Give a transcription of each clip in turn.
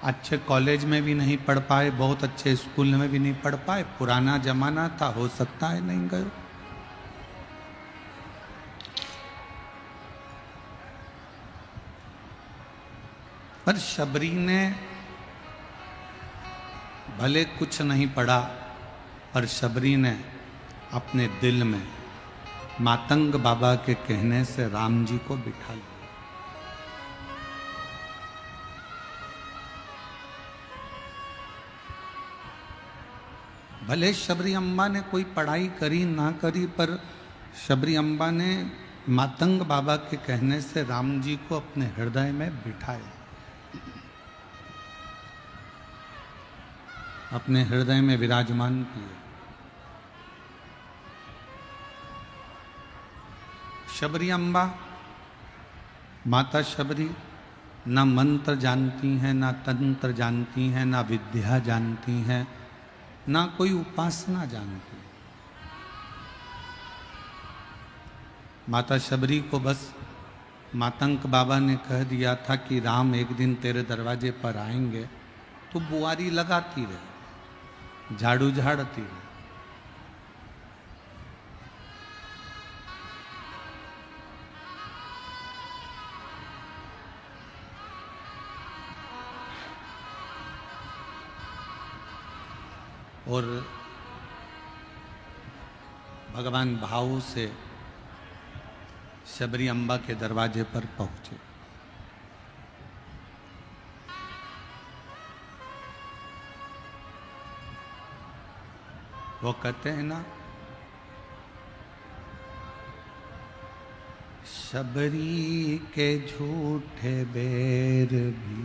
अच्छे कॉलेज में भी नहीं पढ़ पाए, बहुत अच्छे स्कूल में भी नहीं पढ़ पाए, पुराना जमाना था, हो सकता है नहीं गए। पर शबरी ने भले कुछ नहीं पढ़ा, पर शबरी ने अपने दिल में मातंग बाबा के कहने से राम जी को बिठा लिया। भले शबरी अम्बा ने कोई पढ़ाई करी ना करी, पर शबरी अम्बा ने मातंग बाबा के कहने से राम जी को अपने हृदय में बिठाया, अपने हृदय में विराजमान किए। शबरी अम्बा, माता शबरी ना मंत्र जानती हैं, ना तंत्र जानती हैं, ना विद्या जानती हैं, ना कोई उपासना जानती। माता शबरी को बस मातंग बाबा ने कह दिया था कि राम एक दिन तेरे दरवाजे पर आएंगे, तो बुआरी लगाती रहे, झाड़ू झाड़ती रहे। और भगवान भाव से शबरी अम्बा के दरवाजे पर पहुंचे। वो कहते हैं ना, शबरी के झूठे बेर भी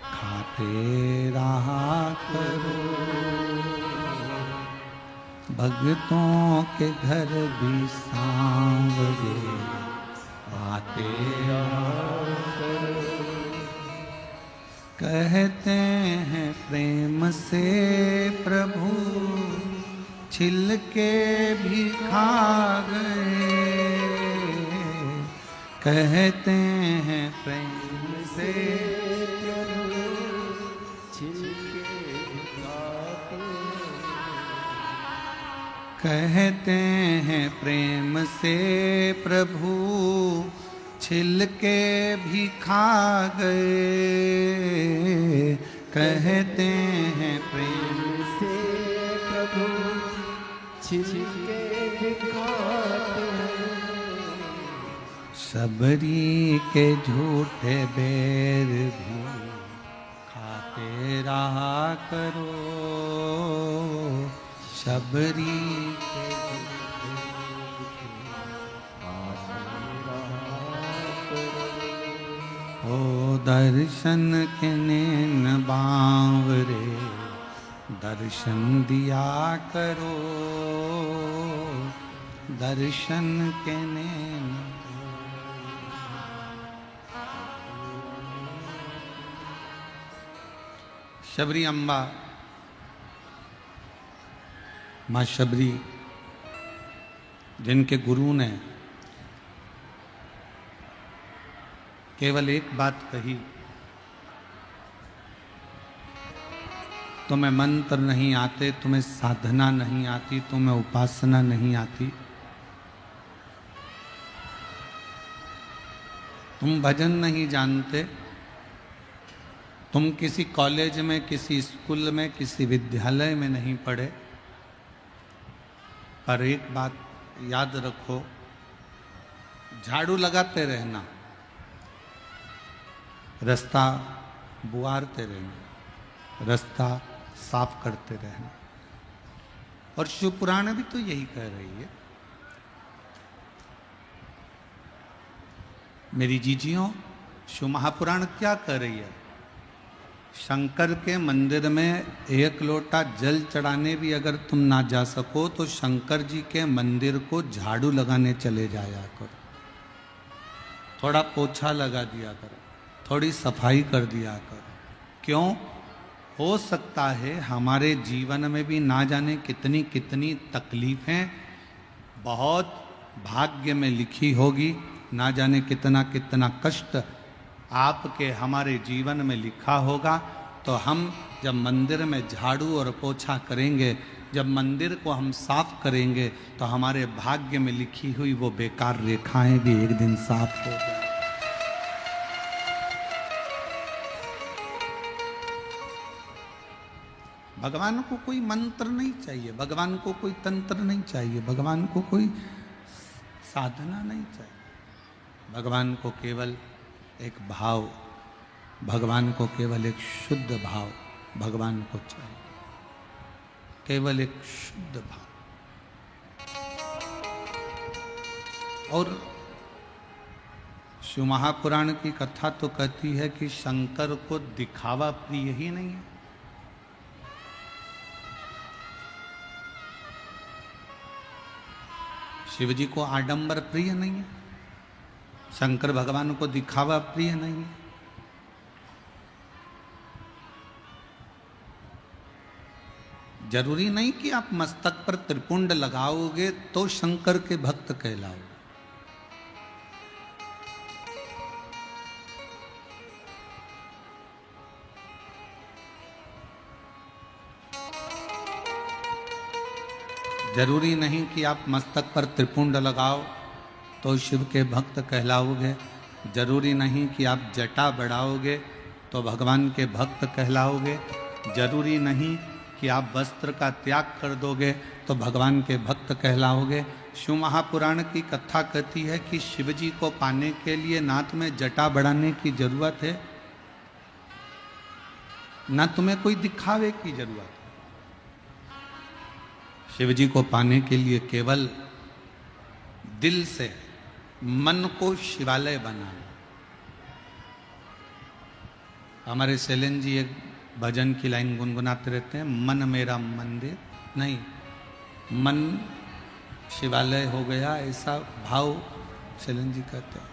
खाते रहा करो, भक्तों के घर भी सांवरे आते रहा करो। कहते हैं प्रेम से प्रभु छिलके भी खा गए, कहते हैं प्रेम से प्रभु छिलके भी खाते, कहते हैं प्रेम से प्रभु छिलके भी खा गए, कहते हैं प्रेम से प्रभु छिलके भी खाते हैं। शबरी के झूठे बेर भी खाते रहा करो, शबरी के ओ दर्शन के नैन बांवरे दर्शन दिया करो, दर्शन के नैन। शबरी अम्बा, माँ शबरी, जिनके गुरु ने केवल एक बात कही, तुम्हें मंत्र नहीं आते, तुम्हें साधना नहीं आती, तुम्हें उपासना नहीं आती, तुम भजन नहीं जानते, तुम किसी कॉलेज में, किसी स्कूल में, किसी विद्यालय में नहीं पढ़े, पर एक बात याद रखो, झाड़ू लगाते रहना, रास्ता बुआरते रहना, रास्ता साफ करते रहना। और शिव पुराण भी तो यही कह रही है। मेरी जीजियों, शिव महापुराण क्या कह रही है? शंकर के मंदिर में एक लोटा जल चढ़ाने भी अगर तुम ना जा सको, तो शंकर जी के मंदिर को झाड़ू लगाने चले जाया करो, थोड़ा पोछा लगा दिया करो, थोड़ी सफाई कर दिया करो। क्यों? हो सकता है हमारे जीवन में भी ना जाने कितनी कितनी तकलीफें बहुत भाग्य में लिखी होगी, ना जाने कितना कितना कष्ट आपके हमारे जीवन में लिखा होगा, तो हम जब मंदिर में झाड़ू और पोछा करेंगे, जब मंदिर को हम साफ करेंगे, तो हमारे भाग्य में लिखी हुई वो बेकार रेखाएं भी एक दिन साफ हो जाए। भगवान को कोई मंत्र नहीं चाहिए, भगवान को कोई तंत्र नहीं चाहिए, भगवान को कोई साधना नहीं चाहिए। भगवान को केवल एक भाव, भगवान को केवल एक शुद्ध भाव भगवान को चाहिए, केवल एक शुद्ध भाव। और शिव महापुराण की कथा तो कहती है कि शंकर को दिखावा प्रिय ही नहीं है। शिव जी को आडंबर प्रिय नहीं है, शंकर भगवान को दिखावा प्रिय नहीं है। जरूरी नहीं कि आप मस्तक पर त्रिपुंड लगाओगे तो शंकर के भक्त कहलाओगे। जरूरी नहीं कि आप मस्तक पर त्रिपुंड लगाओ तो शिव के भक्त कहलाओगे। जरूरी नहीं कि आप जटा बढ़ाओगे तो भगवान के भक्त कहलाओगे। जरूरी नहीं कि आप वस्त्र का त्याग कर दोगे तो भगवान के भक्त कहलाओगे। शिव महापुराण की कथा कहती है कि शिव जी को पाने के लिए ना तुम्हें जटा बढ़ाने की जरूरत है, ना तुम्हें कोई दिखावे की जरूरत है। शिव जी को पाने के लिए केवल दिल से मन को शिवालय बनाना। हमारे शैलेंद्र जी एक भजन की लाइन गुनगुनाते रहते हैं, मन मेरा मंदिर नहीं, मन शिवालय हो गया, ऐसा भाव शैलेंद्र जी कहते हैं।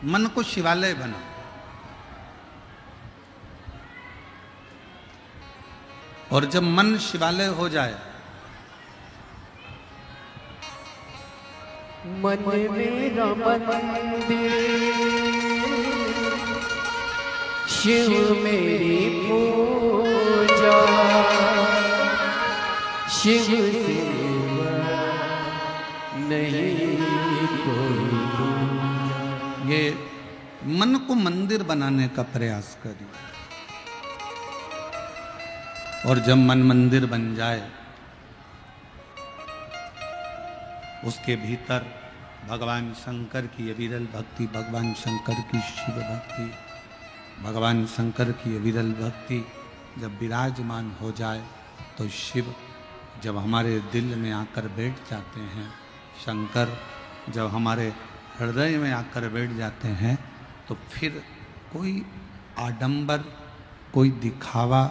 मन को शिवालय बनाओ। और जब मन शिवालय हो जाए, मन मेरा मंदिर, शिव मेरी पूजा, शिव सेवा नहीं कोई दूजा। ये मन को मंदिर बनाने का प्रयास करिए। और जब मन मंदिर बन जाए, उसके भीतर भगवान शंकर की अविरल भक्ति, भगवान शंकर की शिव भक्ति, भगवान शंकर की अविरल भक्ति जब विराजमान हो जाए, तो शिव जब हमारे दिल में आकर बैठ जाते हैं, शंकर जब हमारे हृदय में आकर बैठ जाते हैं, तो फिर कोई आडंबर, कोई दिखावा,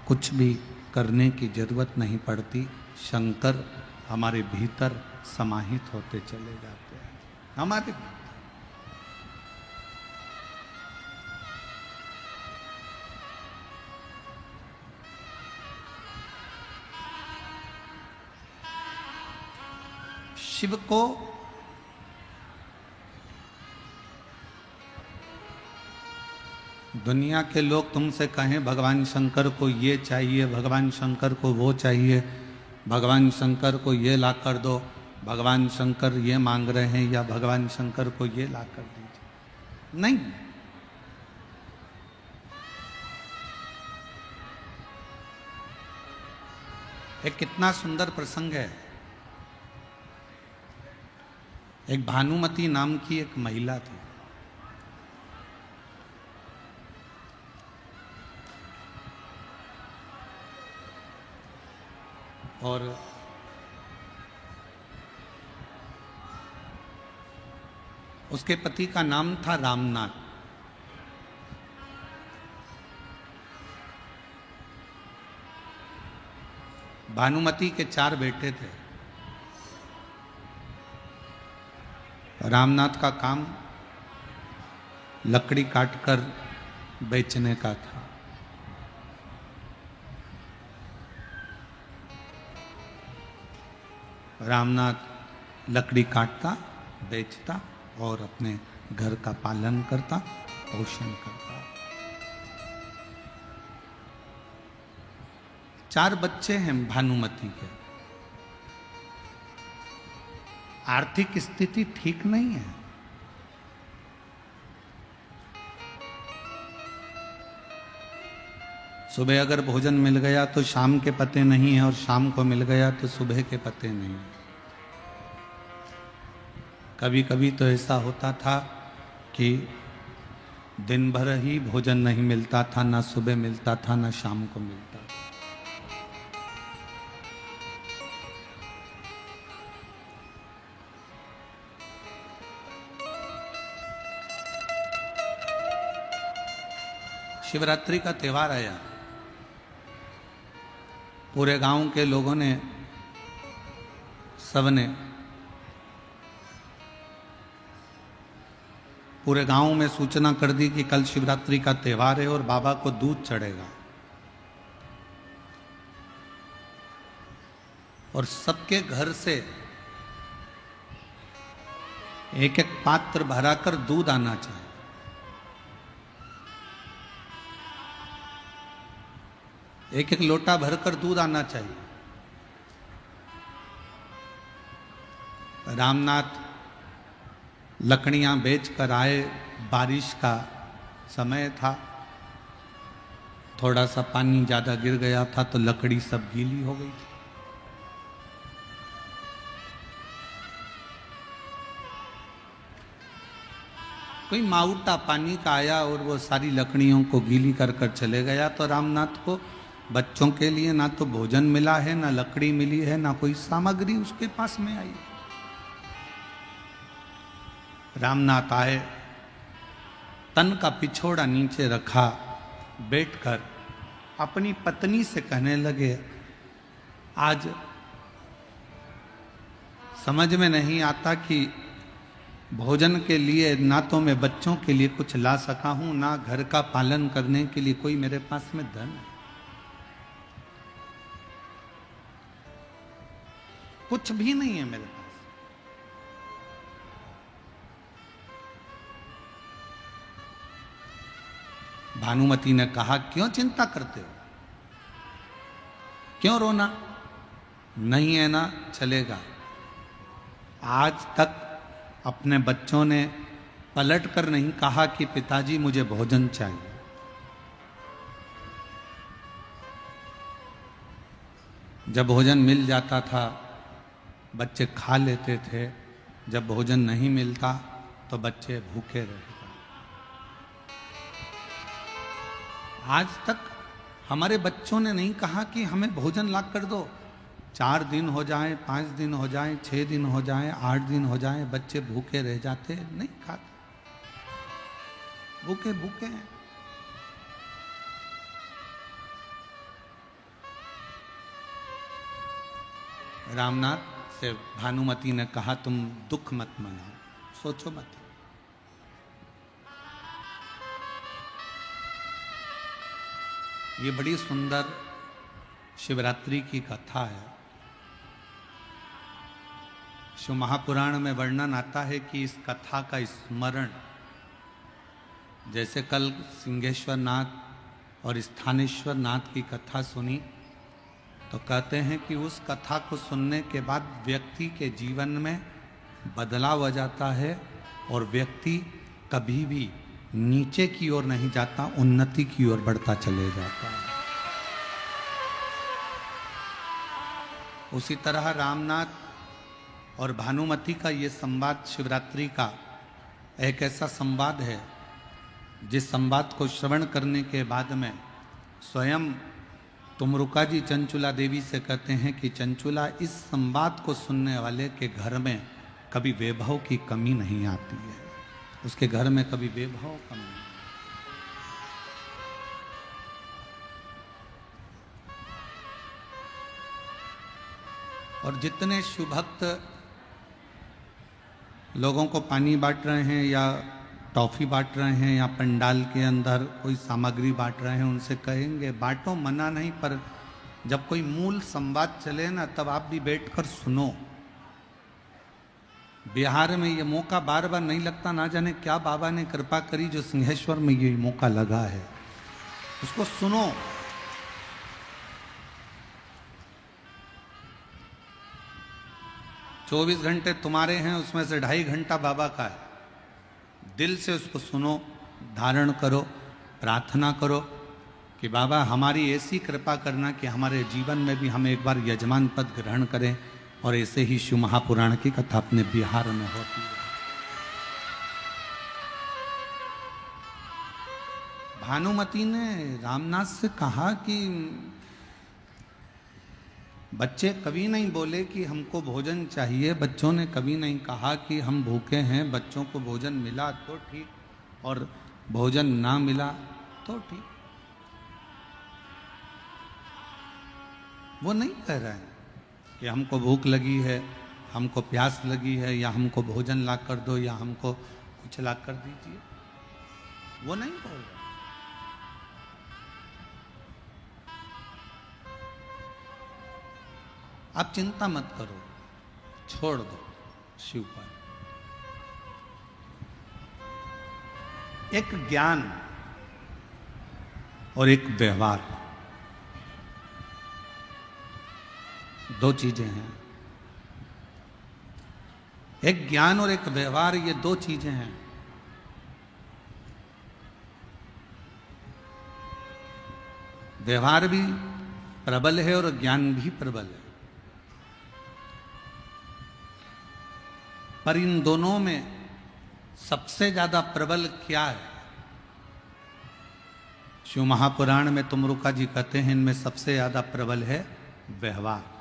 कुछ भी करने की जरूरत नहीं पड़ती। शंकर हमारे भीतर समाहित होते चले जाते हैं, हमारे भीतर। शिव को दुनिया के लोग तुमसे कहें भगवान शंकर को ये चाहिए, भगवान शंकर को वो चाहिए, भगवान शंकर को ये ला कर दो, भगवान शंकर ये मांग रहे हैं, या भगवान शंकर को ये ला कर दीजिए, नहीं। एक कितना सुंदर प्रसंग है। एक भानुमति नाम की एक महिला थी। और उसके पति का नाम था रामनाथ। भानुमति के 4 बेटे थे। रामनाथ का काम लकड़ी काटकर बेचने का था। रामनाथ लकड़ी काटता, बेचता और अपने घर का पालन करता, पोषण करता। 4 बच्चे हैं भानुमति के। आर्थिक स्थिति ठीक नहीं है। सुबह अगर भोजन मिल गया तो शाम के पते नहीं है, और शाम को मिल गया तो सुबह के पते नहीं है। कभी कभी तो ऐसा होता था कि दिन भर ही भोजन नहीं मिलता था, ना सुबह मिलता था ना शाम को मिलता था। शिवरात्रि का त्योहार आया। पूरे गांव के लोगों ने, सबने, पूरे गांव में सूचना कर दी कि कल शिवरात्रि का त्योहार है और बाबा को दूध चढ़ेगा। और सबके घर से एक एक पात्र भराकर दूध आना चाहिए। एक एक लोटा भरकर दूध आना चाहिए। रामनाथ लकड़ियां बेचकर आए। बारिश का समय था, थोड़ा सा पानी ज्यादा गिर गया था तो लकड़ी सब गीली हो गई थी। कोई माउटा पानी का आया और वो सारी लकड़ियों को गीली कर कर चले गया। तो रामनाथ को बच्चों के लिए ना तो भोजन मिला है, ना लकड़ी मिली है, ना कोई सामग्री उसके पास में आई। रामनाथ आए, तन का पिछोड़ा नीचे रखा, बैठकर अपनी पत्नी से कहने लगे, आज समझ में नहीं आता कि भोजन के लिए ना तो मैं बच्चों के लिए कुछ ला सका हूं, ना घर का पालन करने के लिए कोई मेरे पास में धन है। कुछ भी नहीं है मेरे पास। भानुमति ने कहा, क्यों चिंता करते हो, क्यों रोना? नहीं है ना, चलेगा। आज तक अपने बच्चों ने पलट कर नहीं कहा कि पिताजी मुझे भोजन चाहिए। जब भोजन मिल जाता था बच्चे खा लेते थे, जब भोजन नहीं मिलता तो बच्चे भूखे रहते। आज तक हमारे बच्चों ने नहीं कहा कि हमें भोजन ला कर दो। 4 दिन हो जाए, 5 दिन हो जाए, 6 दिन हो जाए, 8 दिन हो जाए, बच्चे भूखे रह जाते, नहीं खाते, भूखे भूखे हैं। रामनाथ से भानुमति ने कहा, तुम दुख मत मनाओ, सोचो मत। ये बड़ी सुंदर शिवरात्रि की कथा है। शिव महापुराण में वर्णन आता है कि इस कथा का स्मरण, जैसे कल सिंहेश्वर नाथ और स्थानेश्वर नाथ की कथा सुनी, तो कहते हैं कि उस कथा को सुनने के बाद व्यक्ति के जीवन में बदलाव आ जाता है और व्यक्ति कभी भी नीचे की ओर नहीं जाता, उन्नति की ओर बढ़ता चले जाता है। उसी तरह रामनाथ और भानुमति का ये संवाद शिवरात्रि का एक ऐसा संवाद है जिस संवाद को श्रवण करने के बाद में स्वयं तुमरुका जी चंचुला देवी से कहते हैं कि चंचुला, इस संवाद को सुनने वाले के घर में कभी वैभव की कमी नहीं आती है, उसके घर में कभी वैभव कमी नहीं। और जितने शिवभक्त लोगों को पानी बांट रहे हैं या टॉफी बांट रहे हैं या पंडाल के अंदर कोई सामग्री बांट रहे हैं, उनसे कहेंगे बांटो, मना नहीं, पर जब कोई मूल संवाद चले ना तब आप भी बैठकर सुनो। बिहार में ये मौका बार बार नहीं लगता, ना जाने क्या बाबा ने कृपा करी जो सिंहेश्वर में ये मौका लगा है, उसको सुनो। चौबीस घंटे तुम्हारे हैं, उसमें से 2.5 घंटा बाबा का है। दिल से उसको सुनो, धारण करो, प्रार्थना करो कि बाबा हमारी ऐसी कृपा करना कि हमारे जीवन में भी हम एक बार यजमान पद ग्रहण करें। और ऐसे ही शिव महापुराण की कथा अपने बिहार में होती है। भानुमति ने रामनाथ से कहा कि बच्चे कभी नहीं बोले कि हमको भोजन चाहिए, बच्चों ने कभी नहीं कहा कि हम भूखे हैं। बच्चों को भोजन मिला तो ठीक, और भोजन ना मिला तो ठीक। वो नहीं कह रहे हैं कि हमको भूख लगी है, हमको प्यास लगी है, या हमको भोजन ला कर दो, या हमको कुछ ला कर दीजिए। वो नहीं बोल रहे। आप चिंता मत करो, छोड़ दो शिव पर। एक ज्ञान और एक व्यवहार, दो चीजें हैं। एक ज्ञान और एक व्यवहार, ये दो चीजें हैं। व्यवहार भी प्रबल है और ज्ञान भी प्रबल है, पर इन दोनों में सबसे ज्यादा प्रबल क्या है? शिव महापुराण में तुमरुका जी कहते हैं इनमें सबसे ज्यादा प्रबल है व्यवहार।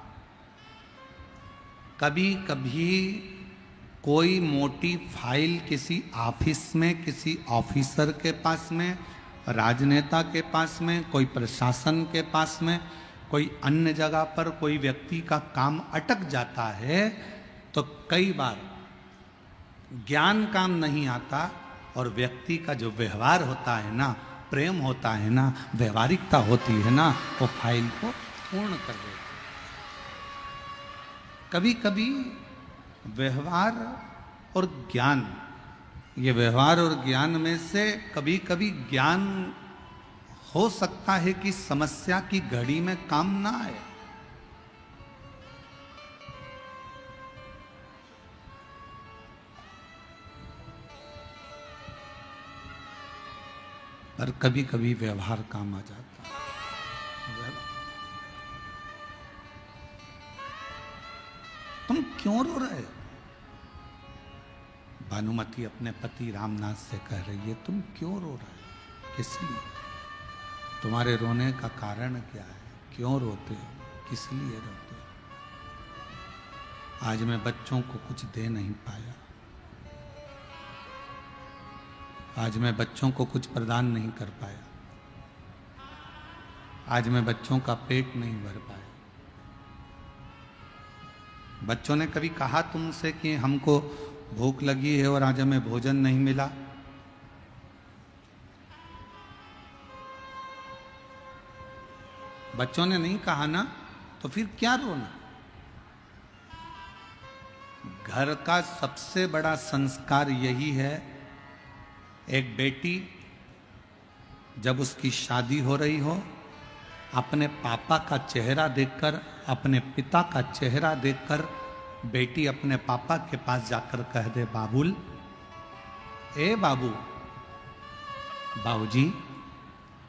कभी कभी कोई मोटी फाइल किसी ऑफिस में, किसी ऑफिसर के पास में, राजनेता के पास में, कोई प्रशासन के पास में, कोई अन्य जगह पर कोई व्यक्ति का काम अटक जाता है, तो कई बार ज्ञान काम नहीं आता और व्यक्ति का जो व्यवहार होता है ना, प्रेम होता है ना, व्यवहारिकता होती है ना, वो फाइल को पूर्ण कर देता है। कभी कभी व्यवहार और ज्ञान, ये व्यवहार और ज्ञान में से कभी कभी ज्ञान हो सकता है कि समस्या की घड़ी में काम ना आए, पर कभी कभी व्यवहार काम आ जाता है। तुम क्यों रो रहे हो? भानुमति अपने पति रामनाथ से कह रही है, तुम क्यों रो रहे हो? किस लिए? तुम्हारे रोने का कारण क्या है? क्यों रोते हो? किस लिए रोते हो? आज मैं बच्चों को कुछ दे नहीं पाया, आज मैं बच्चों को कुछ प्रदान नहीं कर पाया, आज मैं बच्चों का पेट नहीं भर पाया। बच्चों ने कभी कहा तुमसे कि हमको भूख लगी है और आज हमें भोजन नहीं मिला? बच्चों ने नहीं कहा ना, तो फिर क्या रोना? घर का सबसे बड़ा संस्कार यही है, एक बेटी जब उसकी शादी हो रही हो, अपने पापा का चेहरा देखकर, अपने पिता का चेहरा देखकर बेटी अपने पापा के पास जाकर कह दे, बाबुल, ए बाबू, बाबूजी,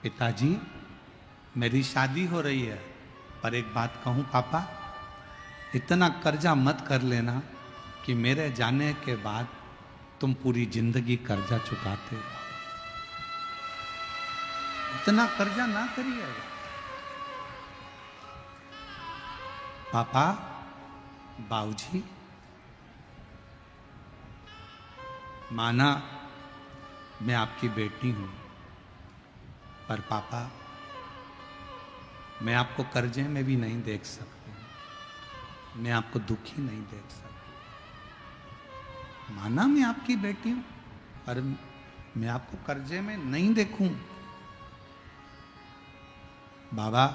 पिताजी, मेरी शादी हो रही है, पर एक बात कहूं पापा, इतना कर्जा मत कर लेना कि मेरे जाने के बाद तुम पूरी जिंदगी कर्जा चुकाते रहो। इतना कर्जा ना करिए पापा, बाबूजी, माना मैं आपकी बेटी हूं, पर पापा मैं आपको कर्जे में भी नहीं देख सकती, मैं आपको दुखी नहीं देख सकती। माना मैं आपकी बेटी हूं, पर मैं आपको कर्जे में नहीं देखूं। बाबा,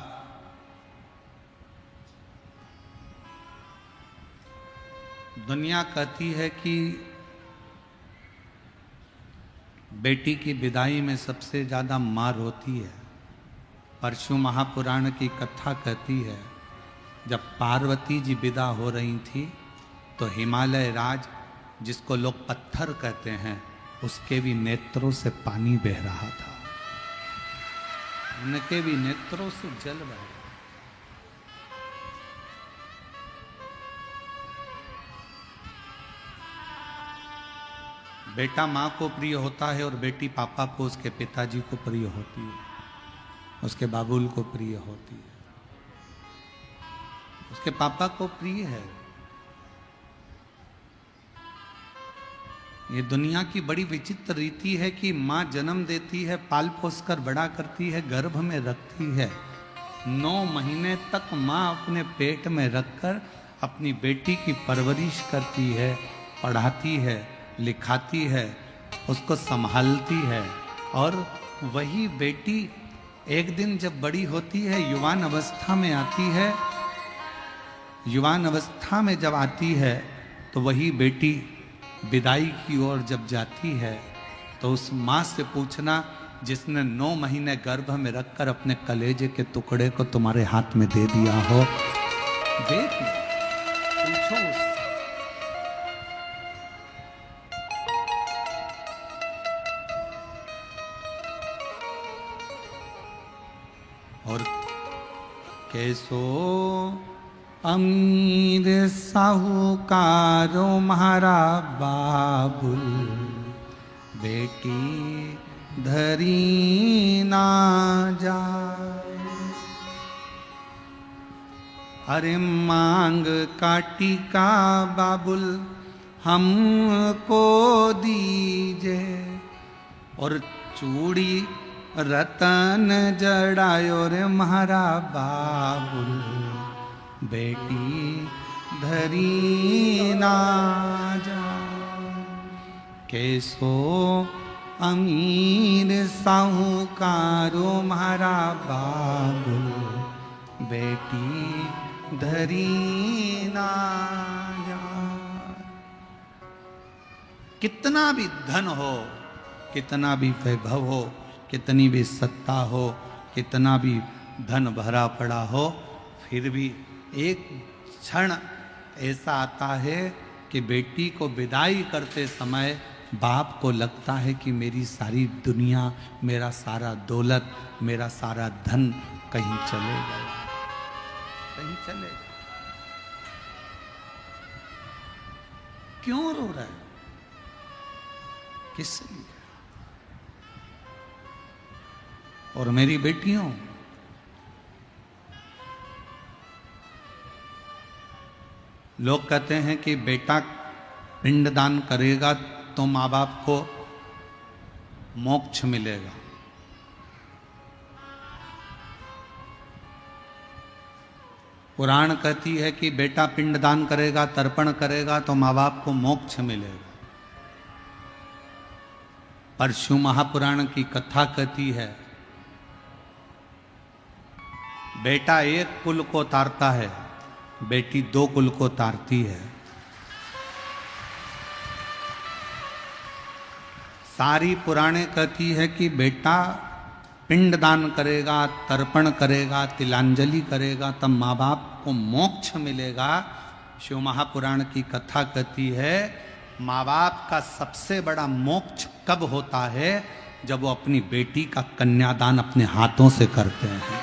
दुनिया कहती है कि बेटी की विदाई में सबसे ज़्यादा मार होती है। परशु महापुराण की कथा कहती है, जब पार्वती जी विदा हो रही थी तो हिमालय राज, जिसको लोग पत्थर कहते हैं, उसके भी नेत्रों से पानी बह रहा था, उनके भी नेत्रों से जल बह रहा। बेटा माँ को प्रिय होता है और बेटी पापा को, उसके पिताजी को प्रिय होती है, उसके बाबुल को प्रिय होती है, उसके पापा को प्रिय है। ये दुनिया की बड़ी विचित्र रीति है कि माँ जन्म देती है, पाल पोस कर बड़ा करती है, गर्भ में रखती है। 9 महीने तक माँ अपने पेट में रखकर अपनी बेटी की परवरिश करती है, पढ़ाती है, लिखाती है, उसको संभालती है। और वही बेटी एक दिन जब बड़ी होती है, युवान अवस्था में आती है, युवान अवस्था में जब आती है तो वही बेटी विदाई की ओर जब जाती है तो उस माँ से पूछना जिसने 9 महीने गर्भ में रखकर अपने कलेजे के टुकड़े को तुम्हारे हाथ में दे दिया हो, देख पूछो उससे। और कैसो अमीर साहूकारो म्हारा बाबुल, बेटी धरी ना जाए। अरे मांग काटी का बाबुल हमको दीजे, और चूड़ी रतन जड़ायो रे म्हारा बाबुल, बेटी धरी ना जाए। कैसो अमीर साहूकारो म्हारा बाबुल, बेटी धरी ना जाए। कितना भी धन हो, कितना भी वैभव हो, कितनी भी सत्ता हो, कितना भी धन भरा पड़ा हो, फिर भी एक क्षण ऐसा आता है कि बेटी को विदाई करते समय बाप को लगता है कि मेरी सारी दुनिया, मेरा सारा दौलत, मेरा सारा धन कहीं चले गया, कहीं चले गया। क्यों रो रहा है? किस लिए? और मेरी बेटियों, लोग कहते हैं कि बेटा पिंडदान करेगा तो माँ बाप को मोक्ष मिलेगा। पुराण कहती है कि बेटा पिंडदान करेगा, तर्पण करेगा तो माँ बाप को मोक्ष मिलेगा। परशु महापुराण की कथा कहती है, बेटा एक कुल को तारता है, बेटी 2 कुल को तारती है। सारी पुराणे कहती है कि बेटा पिंडदान करेगा, तर्पण करेगा, तिलांजलि करेगा, तब माँ बाप को मोक्ष मिलेगा। शिव महापुराण की कथा कहती है, माँ बाप का सबसे बड़ा मोक्ष कब होता है? जब वो अपनी बेटी का कन्यादान अपने हाथों से करते हैं।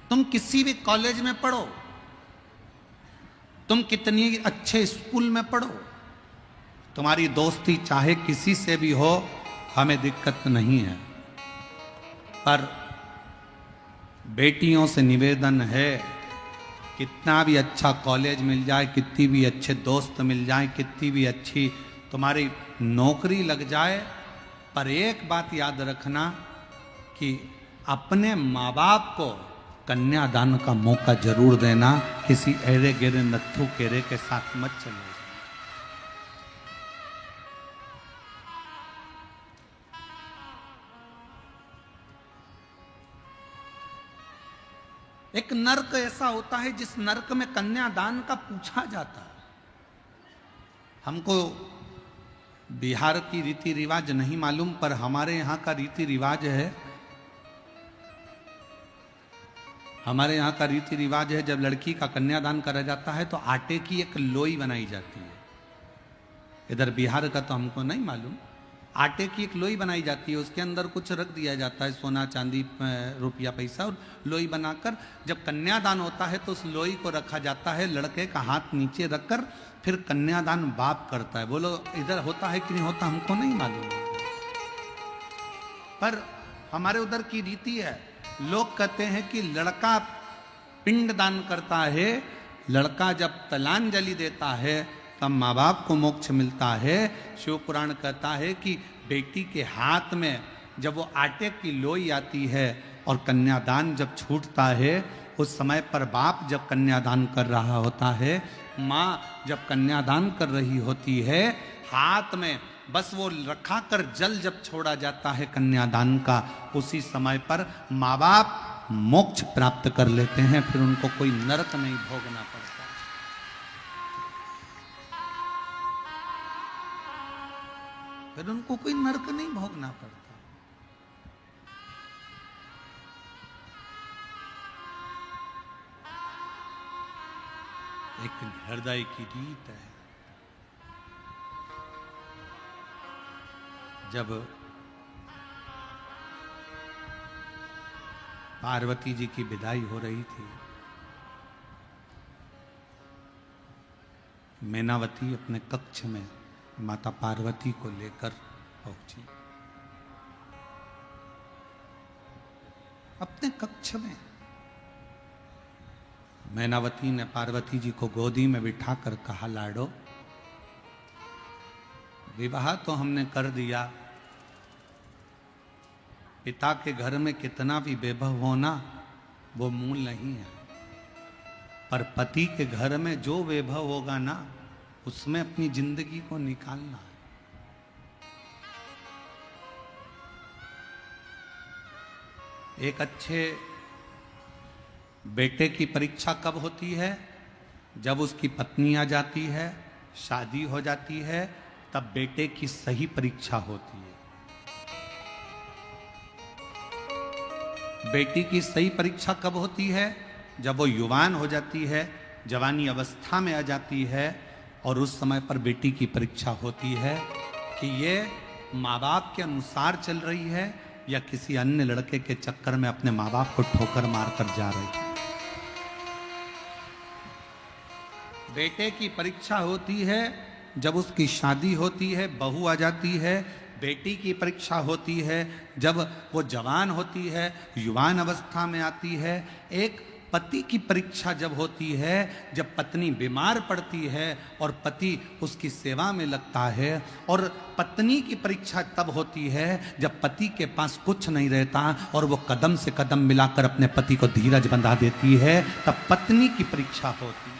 तुम किसी भी कॉलेज में पढ़ो, तुम कितनी अच्छे स्कूल में पढ़ो, तुम्हारी दोस्ती चाहे किसी से भी हो, हमें दिक्कत नहीं है, पर बेटियों से निवेदन है, कितना भी अच्छा कॉलेज मिल जाए, कितनी भी अच्छे दोस्त मिल जाए, कितनी भी अच्छी तुम्हारी नौकरी लग जाए, पर एक बात याद रखना कि अपने माँ बाप को कन्यादान का मौका जरूर देना। किसी एरे गेरे नत्थु केरे के साथ मत चले। एक नर्क ऐसा होता है जिस नर्क में कन्यादान का पूछा जाता है। हमको बिहार की रीति रिवाज नहीं मालूम, पर हमारे यहां का रीति रिवाज है, हमारे यहाँ का रीति रिवाज है, जब लड़की का कन्यादान करा जाता है तो आटे की एक लोई बनाई जाती है। इधर बिहार का तो हमको नहीं मालूम। आटे की एक लोई बनाई जाती है, उसके अंदर कुछ रख दिया जाता है, सोना चांदी रुपया पैसा, और लोई बनाकर जब कन्यादान होता है तो उस लोई को रखा जाता है, लड़के का हाथ नीचे रखकर फिर कन्यादान बाप करता है। बोलो इधर होता है कि नहीं होता, हमको नहीं मालूम, पर हमारे उधर की रीति है। लोग कहते हैं कि लड़का पिंड दान करता है, लड़का जब तलांजलि देता है तब माँ बाप को मोक्ष मिलता है। शिव पुराण कहता है कि बेटी के हाथ में जब वो आटे की लोई आती है और कन्यादान जब छूटता है, उस समय पर बाप जब कन्यादान कर रहा होता है, माँ जब कन्यादान कर रही होती है, हाथ में बस वो रखा कर जल जब छोड़ा जाता है कन्यादान का, उसी समय पर माँ बाप मोक्ष प्राप्त कर लेते हैं, फिर उनको कोई नरक नहीं भोगना पड़ता। फिर उनको कोई नरक नहीं भोगना पड़ता। एक हृदय की रीत है। जब पार्वती जी की विदाई हो रही थी, मैनावती अपने कक्ष में माता पार्वती को लेकर पहुंची। अपने कक्ष में मैनावती ने पार्वती जी को गोदी में बिठाकर कहा, लाडो विवाह तो हमने कर दिया, पिता के घर में कितना भी वैभव होना वो मूल नहीं है, पर पति के घर में जो वैभव होगा ना, उसमें अपनी जिंदगी को निकालना है। एक अच्छे बेटे की परीक्षा कब होती है? जब उसकी पत्नी आ जाती है, शादी हो जाती है, तब बेटे की सही परीक्षा होती है। बेटी की सही परीक्षा कब होती है? जब वो युवान हो जाती है, जवानी अवस्था में आ जाती है, और उस समय पर बेटी की परीक्षा होती है कि ये माँ बाप के अनुसार चल रही है या किसी अन्य लड़के के चक्कर में अपने माँ बाप को ठोकर मारकर जा रही है। बेटे की परीक्षा होती है जब उसकी शादी होती है, बहू आ जाती है। बेटी की परीक्षा होती है जब वो जवान होती है, युवान अवस्था में आती है। एक पति की परीक्षा जब होती है, जब पत्नी बीमार पड़ती है और पति उसकी सेवा में लगता है। और पत्नी की परीक्षा तब होती है जब पति के पास कुछ नहीं रहता और वो कदम से कदम मिलाकर अपने पति को धीरज बंधा देती है, तब पत्नी की परीक्षा होती है।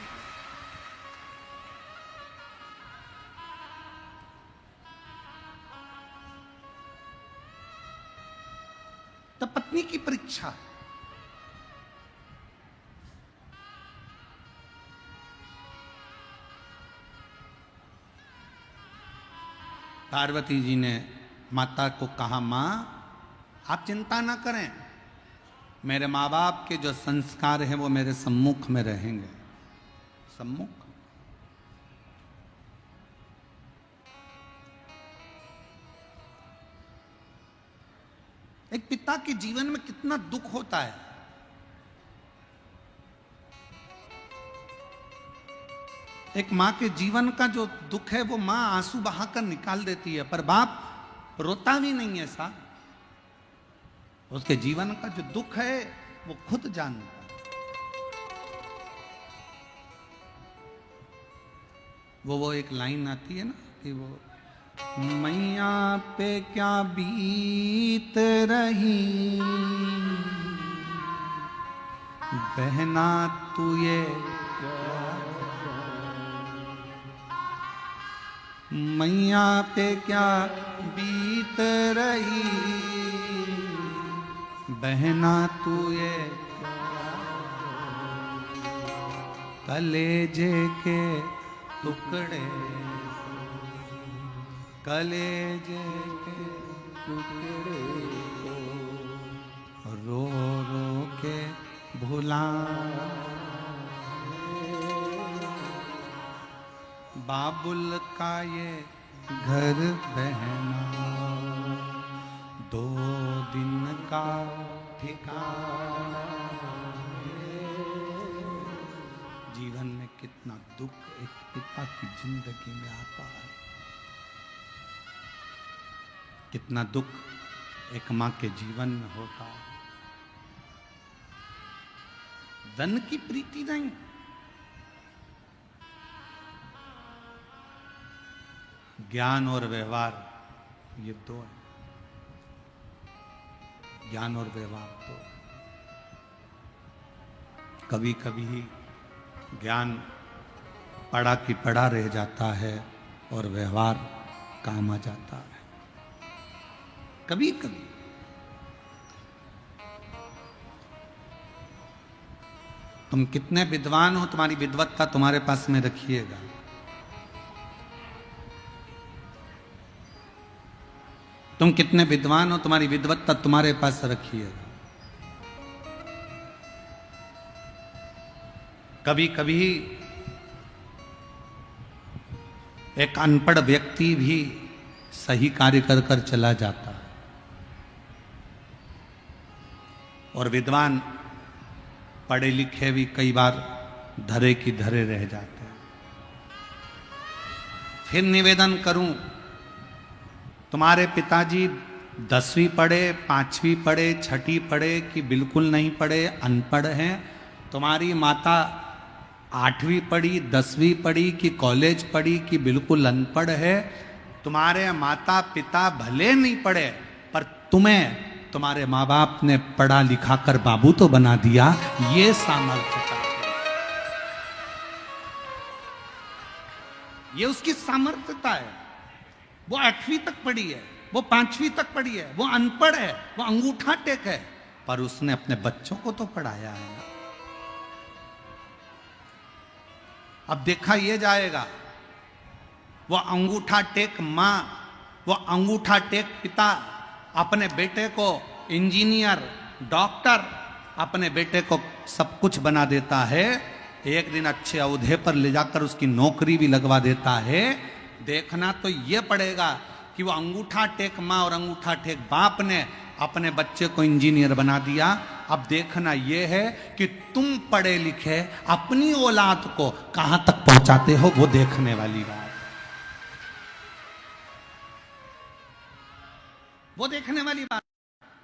तब पत्नी की परीक्षा। पार्वती जी ने माता को कहा, मां आप चिंता ना करें, मेरे माँ बाप के जो संस्कार हैं वो मेरे सम्मुख में रहेंगे। सम्मुख। एक पिता के जीवन में कितना दुख होता है। एक मां के जीवन का जो दुख है वो मां आंसू बहाकर निकाल देती है, पर बाप रोता भी नहीं ऐसा। उसके जीवन का जो दुख है वो खुद जानता है। वो एक लाइन आती है ना कि वो मैया पे क्या बीत रही, बहना तू ये मैया पे क्या बीत रही, बहना तू ये कलेजे के टुकड़े, कलेजे के टुकड़े को रो रो के भुलाना, बाबुल का ये घर बहना 2 दिन का ठिकाना। जीवन में कितना दुख एक पिता की जिंदगी में आता है, कितना दुख एक मां के जीवन में होता है। धन की प्रीति नहीं, ज्ञान और व्यवहार, ये 2 है। ज्ञान और व्यवहार तो कभी कभी ज्ञान पढ़ा की पढ़ा रह जाता है और व्यवहार काम आ जाता है कभी कभी। तुम कितने विद्वान हो, तुम्हारी विद्वत्ता तुम्हारे पास में रखिएगा। तुम कितने विद्वान हो, तुम्हारी विद्वत्ता तुम्हारे पास रखिएगा। कभी कभी एक अनपढ़ व्यक्ति भी सही कार्य कर कर चला जाता है और विद्वान पढ़े लिखे भी कई बार धरे की धरे रह जाते हैं। फिर निवेदन करूं, तुम्हारे पिताजी 10वीं पढ़े, 5वीं पढ़े, 6ठी पढ़े कि बिल्कुल नहीं पढ़े, अनपढ़ हैं। तुम्हारी माता 8वीं पढ़ी, 10वीं पढ़ी कि कॉलेज पढ़ी कि बिल्कुल अनपढ़ है। तुम्हारे माता पिता भले नहीं पढ़े पर तुम्हें तुम्हारे माँ बाप ने पढ़ा लिखा कर बाबू तो बना दिया। ये सामर्थ्यता है, ये उसकी सामर्थ्यता है। वो 8वीं तक पढ़ी है, वो 5वीं तक पढ़ी है, वो अनपढ़ है, वो अंगूठा टेक है, पर उसने अपने बच्चों को तो पढ़ाया है। अब देखा ये जाएगा, वो अंगूठा टेक मां, वो अंगूठा टेक पिता अपने बेटे को इंजीनियर, डॉक्टर, अपने बेटे को सब कुछ बना देता है। एक दिन अच्छे औहदे पर ले जाकर उसकी नौकरी भी लगवा देता है। देखना तो ये पड़ेगा कि वो अंगूठा टेक मां और अंगूठा टेक बाप ने अपने बच्चे को इंजीनियर बना दिया। अब देखना ये है कि तुम पढ़े लिखे अपनी औलाद को कहां तक पहुंचाते हो, वो देखने वाली बात, वो देखने वाली बात।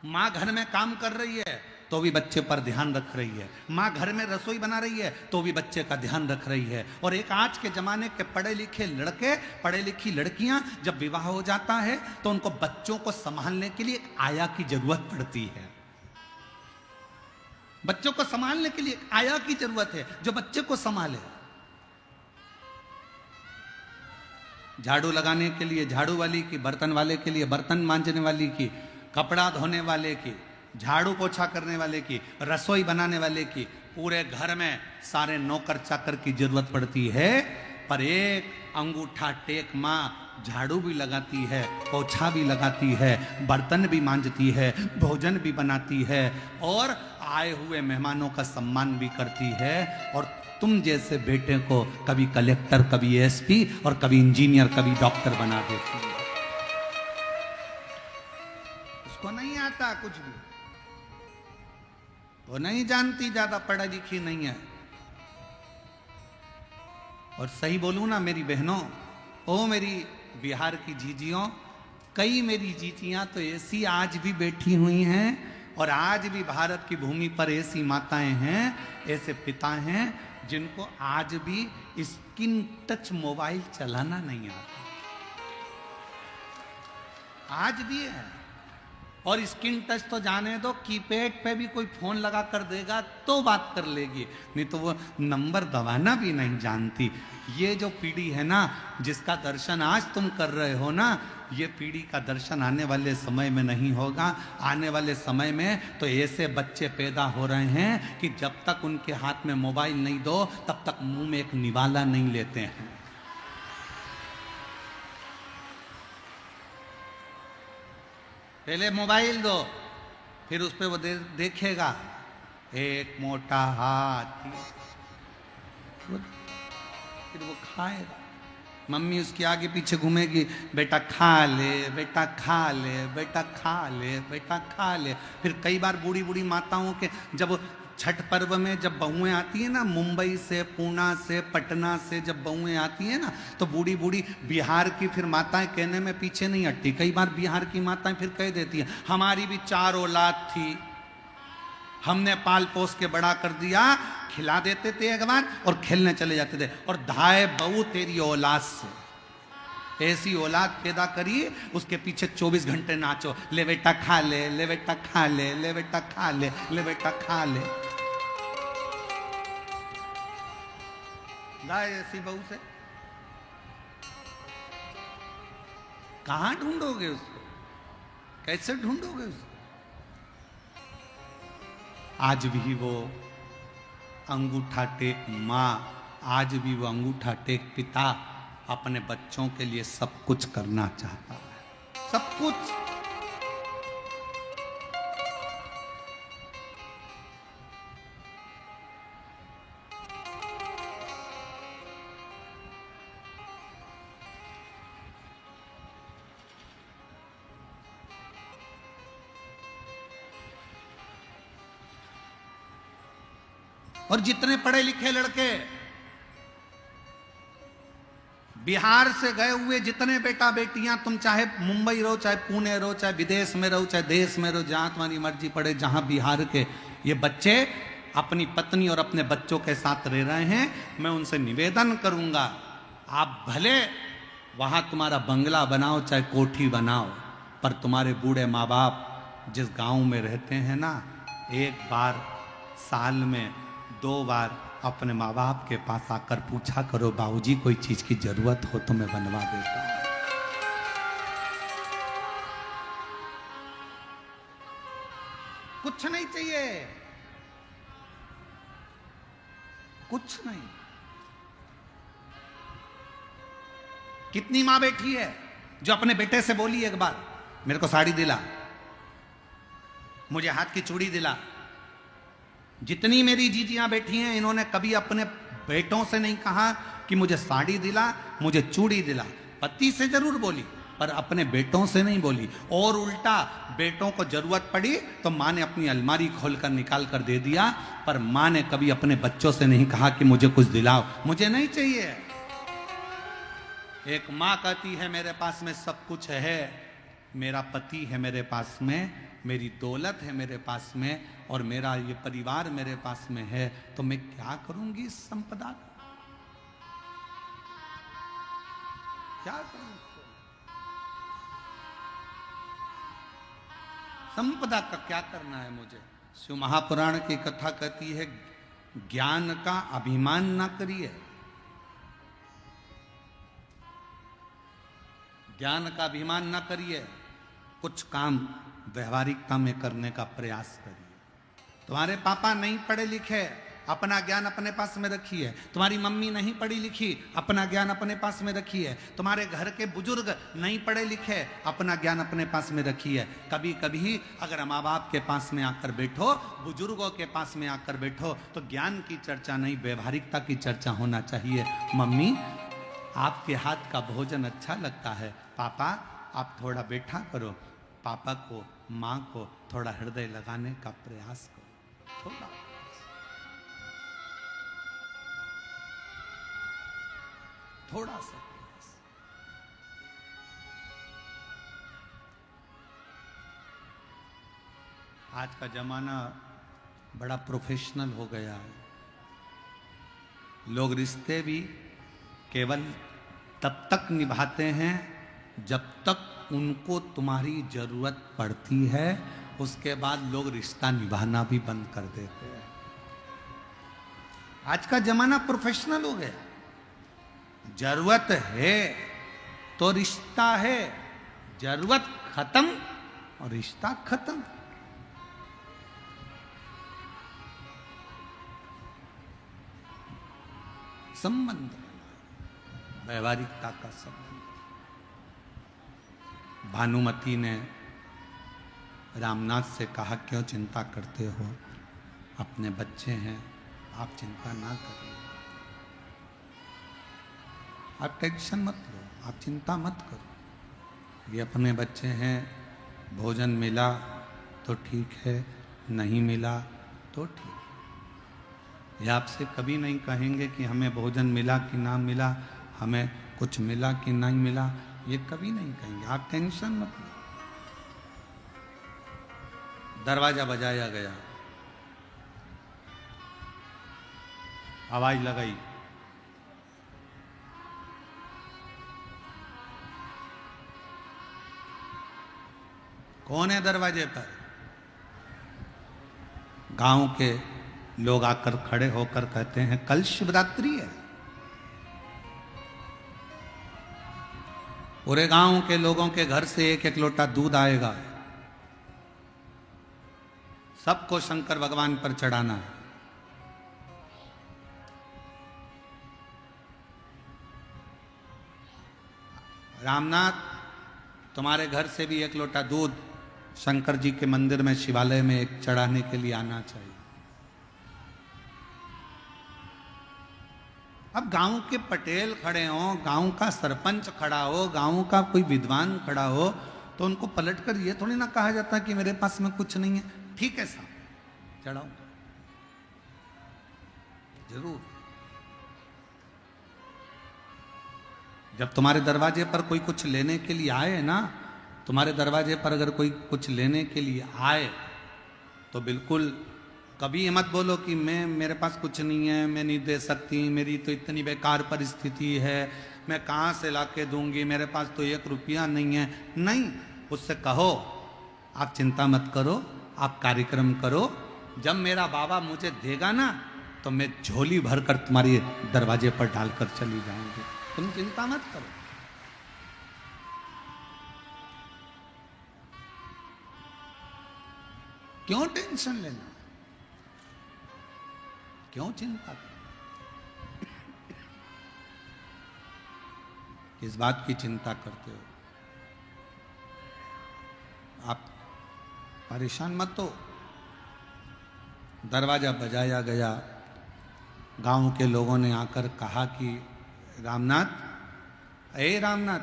मां घर में काम कर रही है तो भी बच्चे पर ध्यान रख रही है, माँ घर में रसोई बना रही है तो भी बच्चे का ध्यान रख रही है। और एक आज के जमाने के पढ़े लिखे लड़के, पढ़े लिखी लड़कियां जब विवाह हो जाता है तो उनको बच्चों को संभालने के लिए एक आया की जरूरत पड़ती है। बच्चों को संभालने के लिए एक आया की जरूरत है जो बच्चे को संभाले। झाड़ू लगाने के लिए झाड़ू वाली की, बर्तन वाले के लिए बर्तन मांजने वाली की, कपड़ा धोने वाले की, झाड़ू पोछा करने वाले की, रसोई बनाने वाले की, पूरे घर में सारे नौकर चाकर की जरूरत पड़ती है। पर एक अंगूठा टेक माँ झाड़ू भी लगाती है, पोछा भी लगाती है, बर्तन भी मांजती है, भोजन भी बनाती है और आए हुए मेहमानों का सम्मान भी करती है। और तुम जैसे बेटे को कभी कलेक्टर, कभी एसपी और कभी इंजीनियर, कभी डॉक्टर बना देती है। उसको नहीं आता कुछ भी, वो नहीं जानती, ज्यादा पढ़ा लिखी नहीं है। और सही बोलूं ना मेरी बहनों, ओ मेरी बिहार की जीजियों, कई मेरी जीजियां तो ऐसी आज भी बैठी हुई हैं और आज भी भारत की भूमि पर ऐसी माताएं हैं, ऐसे पिता हैं जिनको आज भी स्क्रीन टच मोबाइल चलाना नहीं आता, आज भी है। और स्क्रीन टच तो जाने दो, कीपैड पे भी कोई फोन लगा कर देगा तो बात कर लेगी, नहीं तो वो नंबर दबाना भी नहीं जानती। ये जो पीढ़ी है ना, जिसका दर्शन आज तुम कर रहे हो ना, ये पीढ़ी का दर्शन आने वाले समय में नहीं होगा। आने वाले समय में तो ऐसे बच्चे पैदा हो रहे हैं कि जब तक उनके हाथ में मोबाइल नहीं दो तब तक मुंह में एक निवाला नहीं लेते हैं। पहले मोबाइल दो, फिर उस पर वो देखेगा एक मोटा हाथी, फिर वो खाएगा। मम्मी उसके आगे पीछे घूमेगी, बेटा खा ले, बेटा खा ले, बेटा खा ले, बेटा खा ले। फिर कई बार बूढ़ी बूढ़ी माताओं के जब छठ पर्व में जब बहुएं आती है ना, मुंबई से, पूना से, पटना से जब बहुएं आती है ना, तो बूढ़ी बूढ़ी बिहार की फिर माताएं कहने में पीछे नहीं हटती। कई बार बिहार की माताएं फिर कह देती हैं, हमारी भी 4 औलाद थी, हमने पाल पोस के बड़ा कर दिया। खिला देते थे एक बार और खेलने चले जाते थे, और धाय बहू तेरी औलाद से, ऐसी औलाद पैदा करी, उसके पीछे 24 घंटे नाचो, ले बेटा खा ले, ले बेटा खा ले, ले बेटा खा ले, ले बेटा खा ले। दाए ऐसी बहू से कहां ढूंढोगे उसको, कैसे ढूंढोगे उसको? आज भी वो अंगूठा टेक माँ, आज भी वो अंगूठा टेक पिता अपने बच्चों के लिए सब कुछ करना चाहता है, सब कुछ। और जितने पढ़े लिखे लड़के बिहार से गए हुए, जितने बेटा बेटियां, तुम चाहे मुंबई रहो, चाहे पुणे रहो, चाहे विदेश में रहो, चाहे देश में रहो, जहां तुम्हारी मर्जी पड़े, जहां बिहार के ये बच्चे अपनी पत्नी और अपने बच्चों के साथ रह रहे हैं, मैं उनसे निवेदन करूंगा, आप भले वहां तुम्हारा बंगला बनाओ, चाहे कोठी बनाओ, पर तुम्हारे बूढ़े माँ बाप जिस गांव में रहते हैं ना, एक बार साल में 2 बार अपने माँ बाप के पास आकर पूछा करो, बाबूजी कोई चीज की जरूरत हो तो मैं बनवा देता हूं। कुछ नहीं चाहिए, कुछ नहीं। कितनी मां बैठी है जो अपने बेटे से बोली एक बार, मेरे को साड़ी दिला, मुझे हाथ की चूड़ी दिला। जितनी मेरी जीजियां बैठी हैं, इन्होंने कभी अपने बेटों से नहीं कहा कि मुझे साड़ी दिला, मुझे चूड़ी दिला। पति से जरूर बोली पर अपने बेटों से नहीं बोली। और उल्टा बेटों को जरूरत पड़ी तो माँ ने अपनी अलमारी खोलकर निकाल कर दे दिया, पर माँ ने कभी अपने बच्चों से नहीं कहा कि मुझे कुछ दिलाओ, मुझे नहीं चाहिए। एक माँ कहती है मेरे पास में सब कुछ है, मेरा पति है मेरे पास में, मेरी दौलत है मेरे पास में, और मेरा ये परिवार मेरे पास में है, तो मैं क्या करूंगी इस संपदा का? क्या करूं इसको? संपदा का क्या करना है मुझे? शिव महापुराण की कथा कहती है, ज्ञान का अभिमान ना करिए, ज्ञान का अभिमान ना करिए, कुछ काम व्यवहारिकता में करने का प्रयास करिए। तुम्हारे पापा नहीं पढ़े लिखे, अपना ज्ञान अपने पास में रखिए। तुम्हारी मम्मी नहीं पढ़ी लिखी, अपना ज्ञान अपने पास में रखिए। तुम्हारे घर के बुजुर्ग नहीं पढ़े लिखे, अपना ज्ञान अपने पास में रखिए। कभी कभी अगर माँ बाप के पास में आकर बैठो, बुजुर्गों के पास में आकर बैठो, तो ज्ञान की चर्चा नहीं, व्यवहारिकता की चर्चा होना चाहिए। मम्मी आपके हाथ का भोजन अच्छा लगता है, पापा आप थोड़ा बैठा करो, पापा को माँ को थोड़ा हृदय लगाने का प्रयास करो, थोड़ा थोड़ा सा प्रयास। आज का जमाना बड़ा प्रोफेशनल हो गया है, लोग रिश्ते भी केवल तब तक निभाते हैं जब तक उनको तुम्हारी जरूरत पड़ती है, उसके बाद लोग रिश्ता निभाना भी बंद कर देते हैं। आज का जमाना प्रोफेशनल हो गया। जरूरत है तो रिश्ता है, जरूरत खत्म और रिश्ता खत्म। संबंध, व्यवहारिकता का संबंध। भानुमति ने रामनाथ से कहा, क्यों चिंता करते हो, अपने बच्चे हैं, आप चिंता ना करिए, आप टेंशन मत लो, आप चिंता मत करो। ये अपने बच्चे हैं, भोजन मिला तो ठीक है, नहीं मिला तो ठीक है। ये आपसे कभी नहीं कहेंगे कि हमें भोजन मिला कि ना मिला, हमें कुछ मिला कि नहीं मिला, ये कभी नहीं कहेंगे। आप टेंशन मत लो। दरवाजा बजाया गया, आवाज लगाई, कौन है दरवाजे पर? गांव के लोग आकर खड़े होकर कहते हैं, कल शिवरात्रि है। पूरे गांव के लोगों के घर से एक एक लोटा दूध आएगा, सबको शंकर भगवान पर चढ़ाना है। रामनाथ, तुम्हारे घर से भी एक लोटा दूध शंकर जी के मंदिर में, शिवालय में एक चढ़ाने के लिए आना चाहिए। अब गांव के पटेल खड़े हों, गांव का सरपंच खड़ा हो, गांव का कोई विद्वान खड़ा हो, तो उनको पलटकर ये थोड़ी ना कहा जाता कि मेरे पास में कुछ नहीं है। ठीक है साहब, चढ़ाओ जरूर। जब तुम्हारे दरवाजे पर कोई कुछ लेने के लिए आए ना, तुम्हारे दरवाजे पर अगर कोई कुछ लेने के लिए आए, तो बिल्कुल कभी ये मत बोलो कि मेरे पास कुछ नहीं है, मैं नहीं दे सकती, मेरी तो इतनी बेकार परिस्थिति है, मैं कहाँ से लाके दूंगी, मेरे पास तो 1 रुपया नहीं है। नहीं, उससे कहो, आप चिंता मत करो, आप कार्यक्रम करो, जब मेरा बाबा मुझे देगा ना, तो मैं झोली भरकर तुम्हारे दरवाजे पर डालकर चली जाऊंगी, तुम चिंता मत करो। क्यों टेंशन लेना, क्यों चिंता करना? किस बात की चिंता करते हो? आप परेशान मत हो। दरवाजा बजाया गया, गांव के लोगों ने आकर कहा कि रामनाथ, अरे रामनाथ,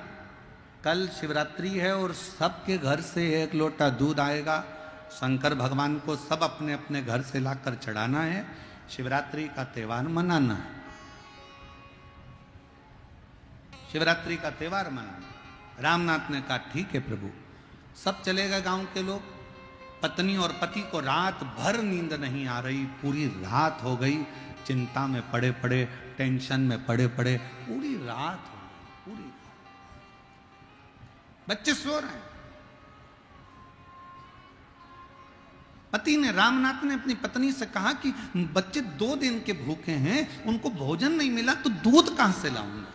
कल शिवरात्रि है और सबके घर से 1 लोटा दूध आएगा, शंकर भगवान को सब अपने अपने घर से लाकर चढ़ाना है, शिवरात्रि का त्योहार मनाना है, शिवरात्रि का त्योहार मनाना। रामनाथ ने कहा, ठीक है प्रभु। सब चले गए गांव के लोग। पत्नी और पति को रात भर नींद नहीं आ रही, पूरी रात हो गई, चिंता में पड़े पड़े, टेंशन में पड़े पड़े, पूरी रात हो गई, पूरी रात। बच्चे सो रहे हैं। पति ने, रामनाथ ने अपनी पत्नी से कहा कि बच्चे 2 दिन के भूखे हैं, उनको भोजन नहीं मिला तो दूध कहां से लाऊंगा?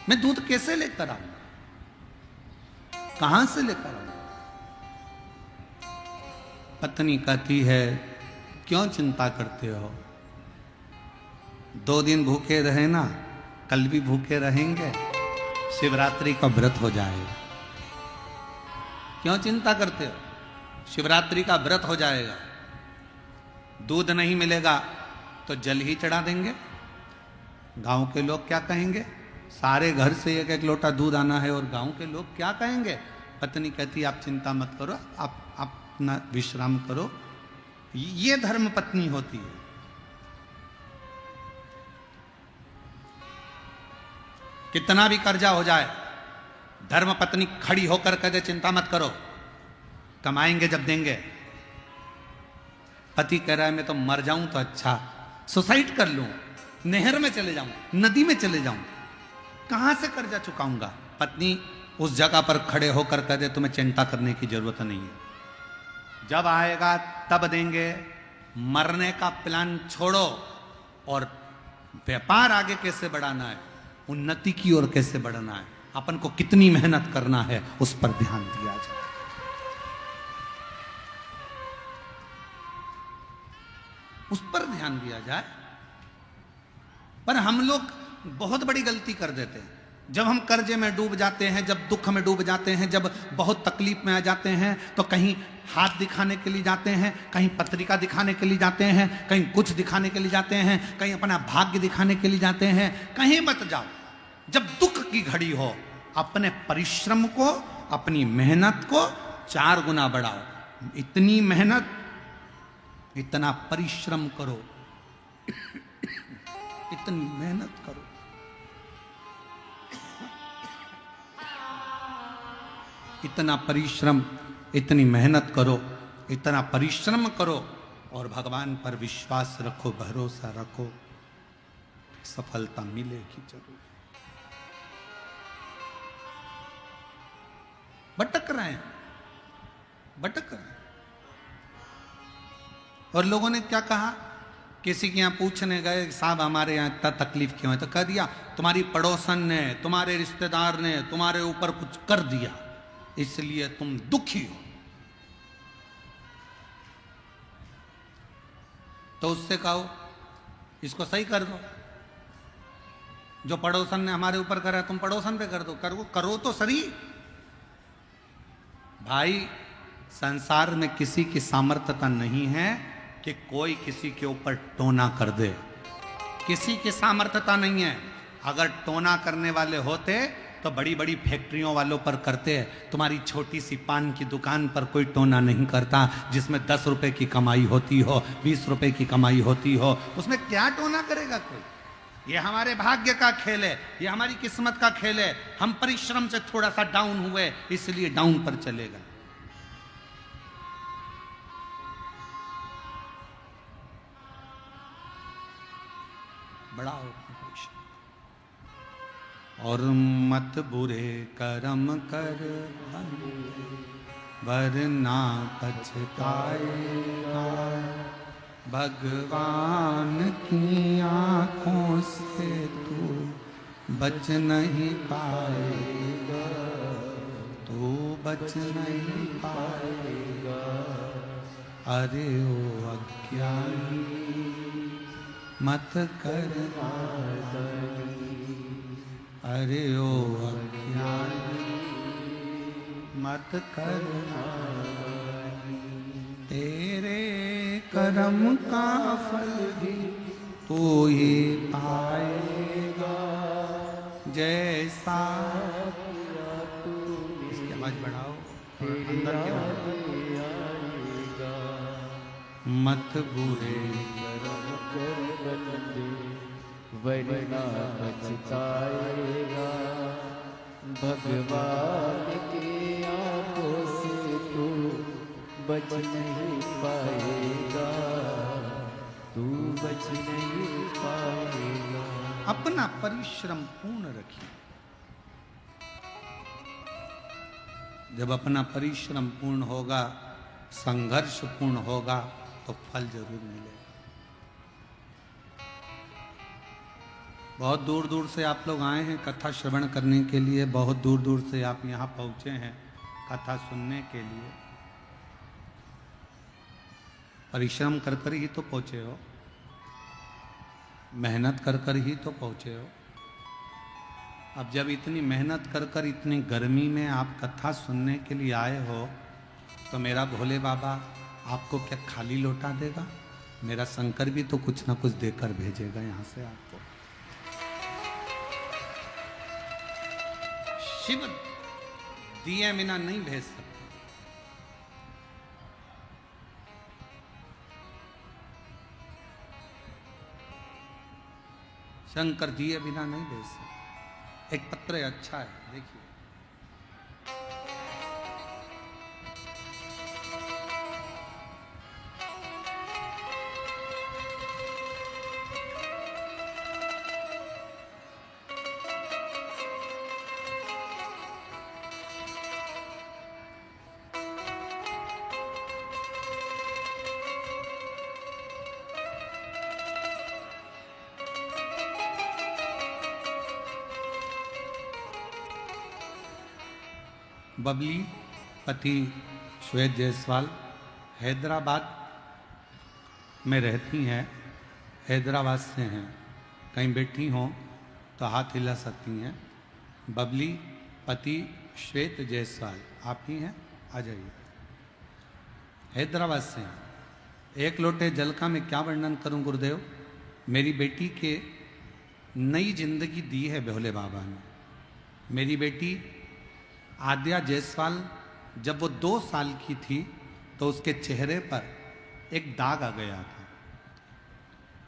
मैं दूध कैसे लेकर आऊंगा, कहां से लेकर आऊंगा? पत्नी कहती है, क्यों चिंता करते हो, 2 दिन भूखे रहे ना, कल भी भूखे रहेंगे, शिवरात्रि का व्रत हो जाएगा। क्यों चिंता करते हो, शिवरात्रि का व्रत हो जाएगा। दूध नहीं मिलेगा तो जल ही चढ़ा देंगे। गांव के लोग क्या कहेंगे? सारे घर से 1 लोटा दूध आना है और गांव के लोग क्या कहेंगे? पत्नी कहती, आप चिंता मत करो, आप अपना विश्राम करो। ये धर्म पत्नी होती है। कितना भी कर्जा हो जाए, धर्म पत्नी खड़ी होकर कहे, चिंता मत करो, कमाएंगे जब देंगे। पति कह रहा है मैं तो मर जाऊं तो अच्छा, सुसाइड कर लूं, नहर में चले जाऊं, नदी में चले जाऊं, कहां से कर्जा चुकाऊंगा। पत्नी उस जगह पर खड़े होकर कह दे तुम्हें चिंता करने की जरूरत नहीं है, जब आएगा तब देंगे। मरने का प्लान छोड़ो और व्यापार आगे कैसे बढ़ाना है, उन्नति की ओर कैसे बढ़ना है, अपन को कितनी मेहनत करना है, उस पर ध्यान दिया जाए। उस पर ध्यान दिया जाए। पर हम लोग बहुत बड़ी गलती कर देते हैं। जब हम कर्जे में डूब जाते हैं, जब दुख में डूब जाते हैं, जब बहुत तकलीफ में आ जाते हैं, तो कहीं हाथ दिखाने के लिए जाते हैं, कहीं पत्रिका दिखाने के लिए जाते हैं, कहीं कुछ दिखाने के लिए जाते हैं, कहीं अपना भाग्य दिखाने के लिए जाते हैं। कहीं मत जाओ। जब दुख की घड़ी हो, अपने परिश्रम को, अपनी मेहनत को 4 गुना बढ़ाओ। इतनी मेहनत, इतना परिश्रम करो, इतनी मेहनत करो। इतना परिश्रम, इतनी मेहनत करो, इतना परिश्रम करो और भगवान पर विश्वास रखो, भरोसा रखो, सफलता मिलेगी जरूर। भटक रहे हैं, भटक रहे हैं। और लोगों ने क्या कहा, किसी के यहां पूछने गए साहब हमारे यहां इतना तकलीफ क्यों है, तो कह दिया तुम्हारी पड़ोसन ने, तुम्हारे रिश्तेदार ने तुम्हारे ऊपर कुछ कर दिया, इसलिए तुम दुखी हो। तो उससे कहो इसको सही कर दो। जो पड़ोसन ने हमारे ऊपर करा तुम पड़ोसन पे कर दो, करो तो सही। भाई संसार में किसी की सामर्थ्यता नहीं है कि कोई किसी के ऊपर टोना कर दे। किसी की सामर्थ्यता नहीं है। अगर टोना करने वाले होते तो बड़ी बड़ी फैक्ट्रियों वालों पर करते हैं। तुम्हारी छोटी सी पान की दुकान पर कोई टोना नहीं करता, जिसमें 10 रुपए की कमाई होती हो, 20 रुपए की कमाई होती हो, उसमें क्या टोना करेगा कोई। ये हमारे भाग्य का खेल है, ये हमारी किस्मत का खेल है। हम परिश्रम से थोड़ा सा डाउन हुए, इसलिए डाउन पर चलेगा। बड़ा हो और मत बुरे कर्म कर वरना पछताएगा। भगवान की आंखों से तू बच नहीं पाएगा, तू बच नहीं पाएगा। अरे ओ अज्ञानी मत कर नादानी, अरे ओ अज्ञानी मत कर नादानी। तेरे कर्म का फल भी तू ही पाएगा, जैसा इसकी आवाज बढ़ाओ, अंदर की आवाज मत बुरे वरना पछताएगा। भगवान की आंखों से तू बच नहीं पाएगा, तू बच नहीं पाएगा। अपना परिश्रम पूर्ण रखिए। जब अपना परिश्रम पूर्ण होगा, संघर्ष पूर्ण होगा, तो फल जरूर मिलेगा। बहुत दूर दूर से आप लोग आए हैं कथा श्रवण करने के लिए, बहुत दूर दूर से आप यहाँ पहुँचे हैं कथा सुनने के लिए। परिश्रम कर कर ही तो पहुँचे हो, मेहनत कर कर ही तो पहुँचे हो। अब जब इतनी मेहनत कर कर इतनी गर्मी में आप कथा सुनने के लिए आए हो, तो मेरा भोले बाबा आपको क्या खाली लौटा देगा? मेरा शंकर भी तो कुछ ना कुछ देकर भेजेगा यहाँ से आपको। शिव दिए बिना नहीं भेज सकते। शंकर दिए बिना नहीं भेज सकते। एक पत्र अच्छा है, देखिए। बबली पति श्वेत जायसवाल हैदराबाद में रहती हैं, हैदराबाद से हैं। कहीं बैठी हों तो हाथ हिला सकती हैं। बबली पति श्वेत जायसवाल आप ही हैं, आ जाइए। हैदराबाद से हैं। एक लोटे जल का मैं क्या वर्णन करूं गुरुदेव। मेरी बेटी के नई जिंदगी दी है भोले बाबा ने। मेरी बेटी आद्या जायसवाल जब वो 2 साल की थी तो उसके चेहरे पर एक दाग आ गया था,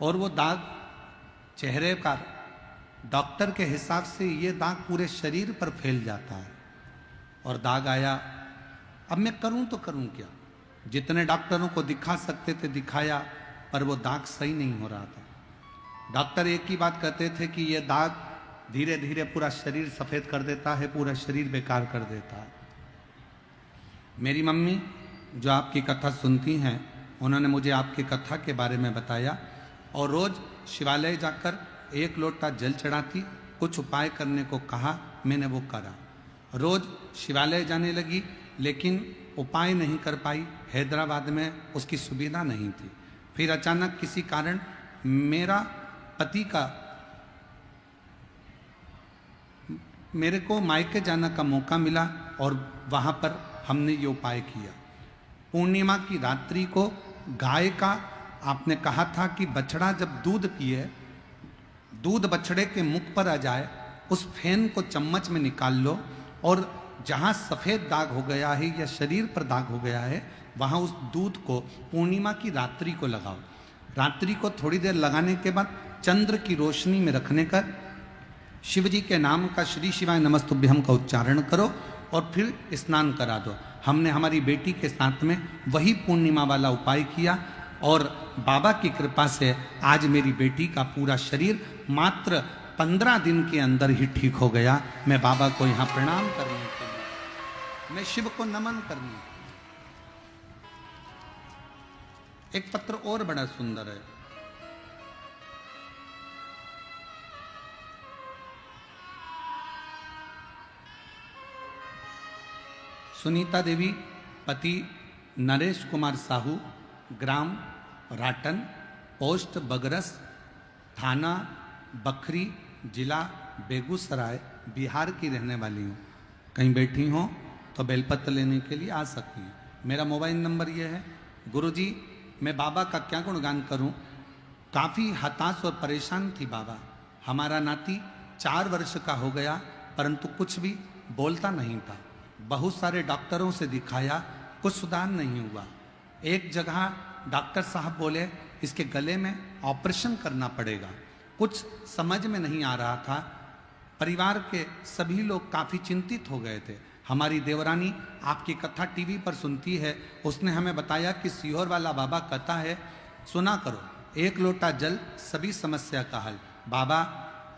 और वो दाग चेहरे का डॉक्टर के हिसाब से ये दाग पूरे शरीर पर फैल जाता है। और दाग आया, अब मैं करूं तो करूं क्या। जितने डॉक्टरों को दिखा सकते थे दिखाया, पर वो दाग सही नहीं हो रहा था। डॉक्टर एक ही बात कहते थे कि ये दाग धीरे धीरे पूरा शरीर सफ़ेद कर देता है, पूरा शरीर बेकार कर देता है। मेरी मम्मी जो आपकी कथा सुनती हैं, उन्होंने मुझे आपकी कथा के बारे में बताया, और रोज़ शिवालय जाकर 1 लोटा जल चढ़ाती, कुछ उपाय करने को कहा, मैंने वो करा। रोज़ शिवालय जाने लगी, लेकिन उपाय नहीं कर पाई। हैदराबाद में उसकी सुविधा नहीं थी। फिर अचानक किसी कारण मेरा पति का मेरे को मायके जाने का मौका मिला, और वहाँ पर हमने ये उपाय किया। पूर्णिमा की रात्रि को गाय का आपने कहा था कि बछड़ा जब दूध पिए, दूध बछड़े के मुख पर आ जाए, उस फेन को चम्मच में निकाल लो, और जहाँ सफ़ेद दाग हो गया है या शरीर पर दाग हो गया है, वहाँ उस दूध को पूर्णिमा की रात्रि को लगाओ। रात्रि को थोड़ी देर लगाने के बाद चंद्र की रोशनी में रखने का शिव जी के नाम का श्री शिवाय नमस्तुभ्यम का उच्चारण करो, और फिर स्नान करा दो। हमने हमारी बेटी के साथ में वही पूर्णिमा वाला उपाय किया, और बाबा की कृपा से आज मेरी बेटी का पूरा शरीर मात्र 15 दिन के अंदर ही ठीक हो गया। मैं बाबा को यहाँ प्रणाम करने के लिए, मैं शिव को नमन करने के लिए। एक पत्र और बड़ा सुंदर है। सुनीता देवी पति नरेश कुमार साहू, ग्राम राटन, पोस्ट बगरस, थाना बखरी, जिला बेगूसराय, बिहार की रहने वाली हूँ। कहीं बैठी हों तो बेलपत्र लेने के लिए आ सकती हैं। मेरा मोबाइल नंबर ये है। गुरुजी, मैं बाबा का क्या गुणगान करूं। काफ़ी हताश और परेशान थी बाबा। हमारा नाती 4 वर्ष का हो गया, परंतु कुछ भी बोलता नहीं था। बहुत सारे डॉक्टरों से दिखाया, कुछ सुधार नहीं हुआ। एक जगह डॉक्टर साहब बोले इसके गले में ऑपरेशन करना पड़ेगा। कुछ समझ में नहीं आ रहा था। परिवार के सभी लोग काफ़ी चिंतित हो गए थे। हमारी देवरानी आपकी कथा टीवी पर सुनती है, उसने हमें बताया कि सीहोर वाला बाबा कहता है, सुना करो, 1 लोटा जल सभी समस्या का हल। बाबा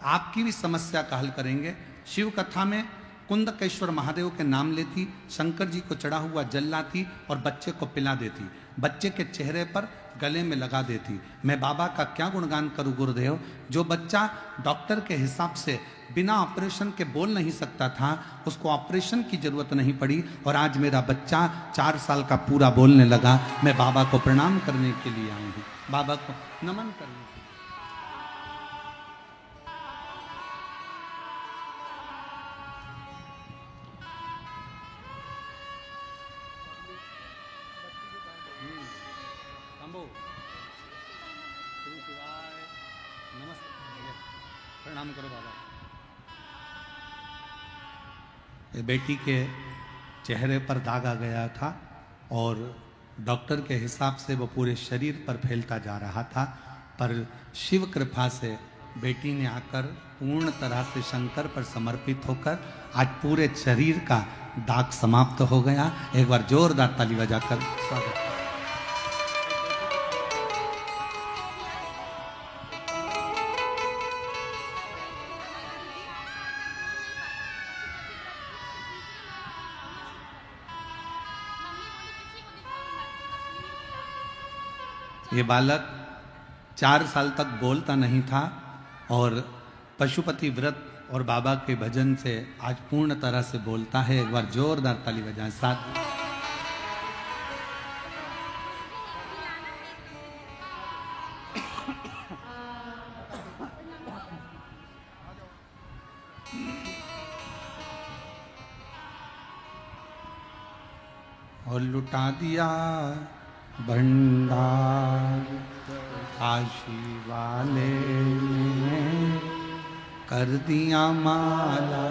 आपकी भी समस्या का हल करेंगे। शिव कथा में कुंदकेश्वर महादेव के नाम लेती, शंकर जी को चढ़ा हुआ जल लाती और बच्चे को पिला देती, बच्चे के चेहरे पर गले में लगा देती। मैं बाबा का क्या गुणगान करूं गुरुदेव। जो बच्चा डॉक्टर के हिसाब से बिना ऑपरेशन के बोल नहीं सकता था, उसको ऑपरेशन की जरूरत नहीं पड़ी, और आज मेरा बच्चा 4 साल का पूरा बोलने लगा। मैं बाबा को प्रणाम करने के लिए आई हूँ, बाबा को नमन करने के लिए। प्रणाम करो बाबा। बेटी के चेहरे पर दाग आ गया था, और डॉक्टर के हिसाब से वो पूरे शरीर पर फैलता जा रहा था, पर शिव कृपा से बेटी ने आकर पूर्ण तरह से शंकर पर समर्पित होकर आज पूरे शरीर का दाग समाप्त हो गया। एक बार जोरदार ताली बजाकर स्वागत। ये बालक 4 साल तक बोलता नहीं था, और पशुपति व्रत और बाबा के भजन से आज पूर्ण तरह से बोलता है। एक बार जोरदार ताली बजाएं साथ। और लुटा दिया भंडार काशी वाले ने, कर दिया माला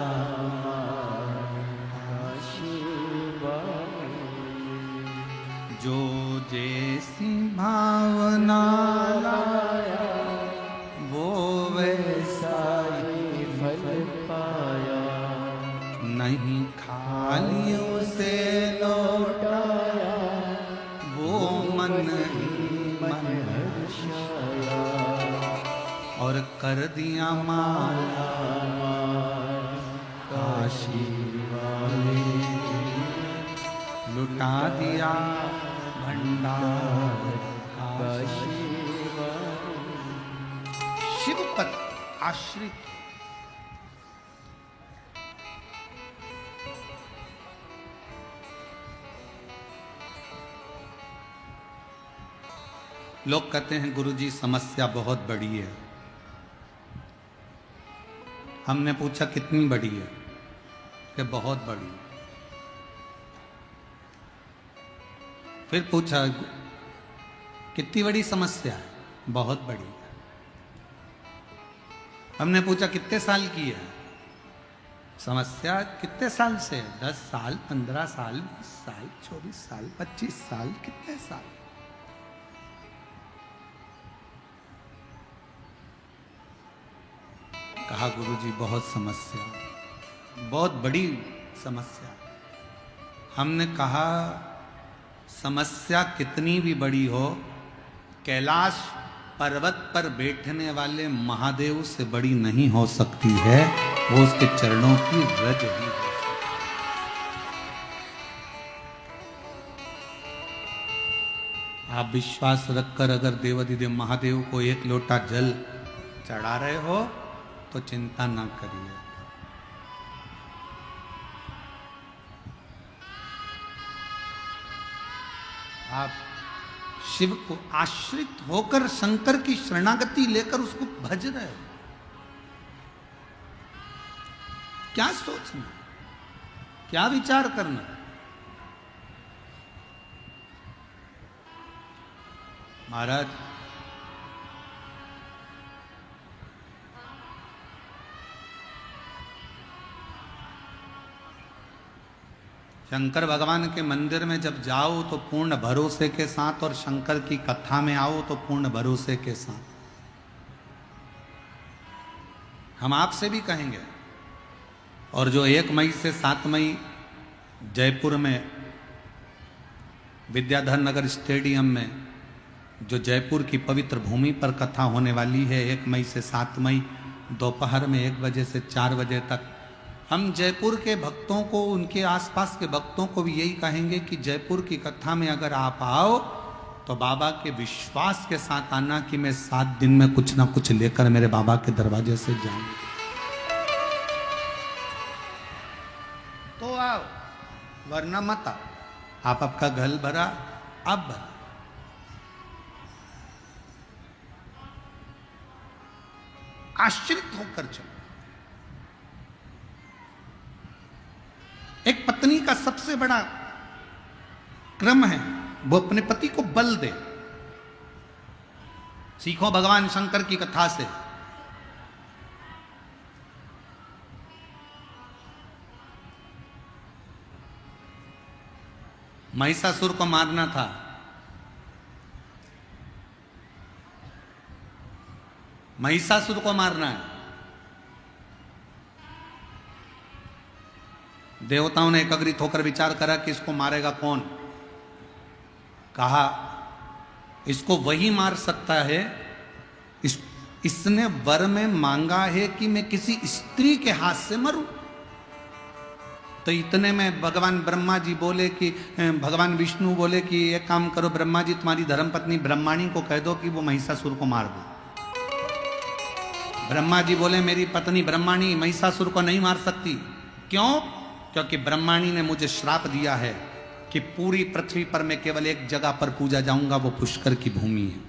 जो जैसी भावना लाया वो वैसा ही फल पाया, नहीं खाली उसे लौटाया वो मन ही मन हर्षाया, और कर दिया माला काशी वाले लुटा दिया भंडार काशी वाले। शिव पर आश्रित लोग कहते हैं गुरुजी समस्या बहुत बड़ी है। हमने पूछा कितनी बड़ी है, कि बहुत बड़ी है। फिर पूछा कितनी बड़ी समस्या है, बहुत बड़ी है। हमने पूछा कितने साल की है समस्या, कितने साल से, 10 साल, 15 साल, 20 साल, 24 साल, 25 साल, कितने साल? कहा गुरुजी बहुत समस्या, बहुत बड़ी समस्या। हमने कहा समस्या कितनी भी बड़ी हो, कैलाश पर्वत पर बैठने वाले महादेव से बड़ी नहीं हो सकती है, वो उसके चरणों की रज ही हो सकती है। आप विश्वास रखकर अगर देवाधिदेव महादेव को एक लोटा जल चढ़ा रहे हो तो चिंता ना करिए। आप शिव को आश्रित होकर शंकर की शरणागति लेकर उसको भज रहे हो। क्या सोचना, क्या विचार करना? महाराज शंकर भगवान के मंदिर में जब जाओ तो पूर्ण भरोसे के साथ, और शंकर की कथा में आओ तो पूर्ण भरोसे के साथ। हम आपसे भी कहेंगे, और जो 1 मई से 7 मई जयपुर में विद्याधर नगर स्टेडियम में जो जयपुर की पवित्र भूमि पर कथा होने वाली है, 1 मई से 7 मई दोपहर में 1 बजे से 4 बजे तक, हम जयपुर के भक्तों को, उनके आसपास के भक्तों को भी यही कहेंगे कि जयपुर की कथा में अगर आप आओ तो बाबा के विश्वास के साथ आना कि मैं 7 दिन में कुछ ना कुछ लेकर मेरे बाबा के दरवाजे से जाऊंगा। तो आओ, वरना मत आओ। आप आपका घर भरा, अब भरा। आश्रित होकर चलो। एक पत्नी का सबसे बड़ा क्रम है वो अपने पति को बल दे। सीखो भगवान शंकर की कथा से। महिषासुर को मारना था, महिषासुर को मारना है। देवताओं ने एकत्रित होकर विचार करा कि इसको मारेगा कौन। कहा इसको वही मार सकता है, इसने वर में मांगा है कि मैं किसी स्त्री के हाथ से मरूं। तो इतने में भगवान ब्रह्मा जी बोले कि, भगवान विष्णु बोले कि एक काम करो ब्रह्मा जी, तुम्हारी धर्मपत्नी ब्रह्माणी को कह दो कि वो महिषासुर को मार दो। ब्रह्मा जी बोले मेरी पत्नी ब्रह्माणी महिषासुर को नहीं मार सकती। क्यों? क्योंकि ब्रह्माणी ने मुझे श्राप दिया है कि पूरी पृथ्वी पर मैं केवल एक जगह पर पूजा जाऊंगा, वो पुष्कर की भूमि है।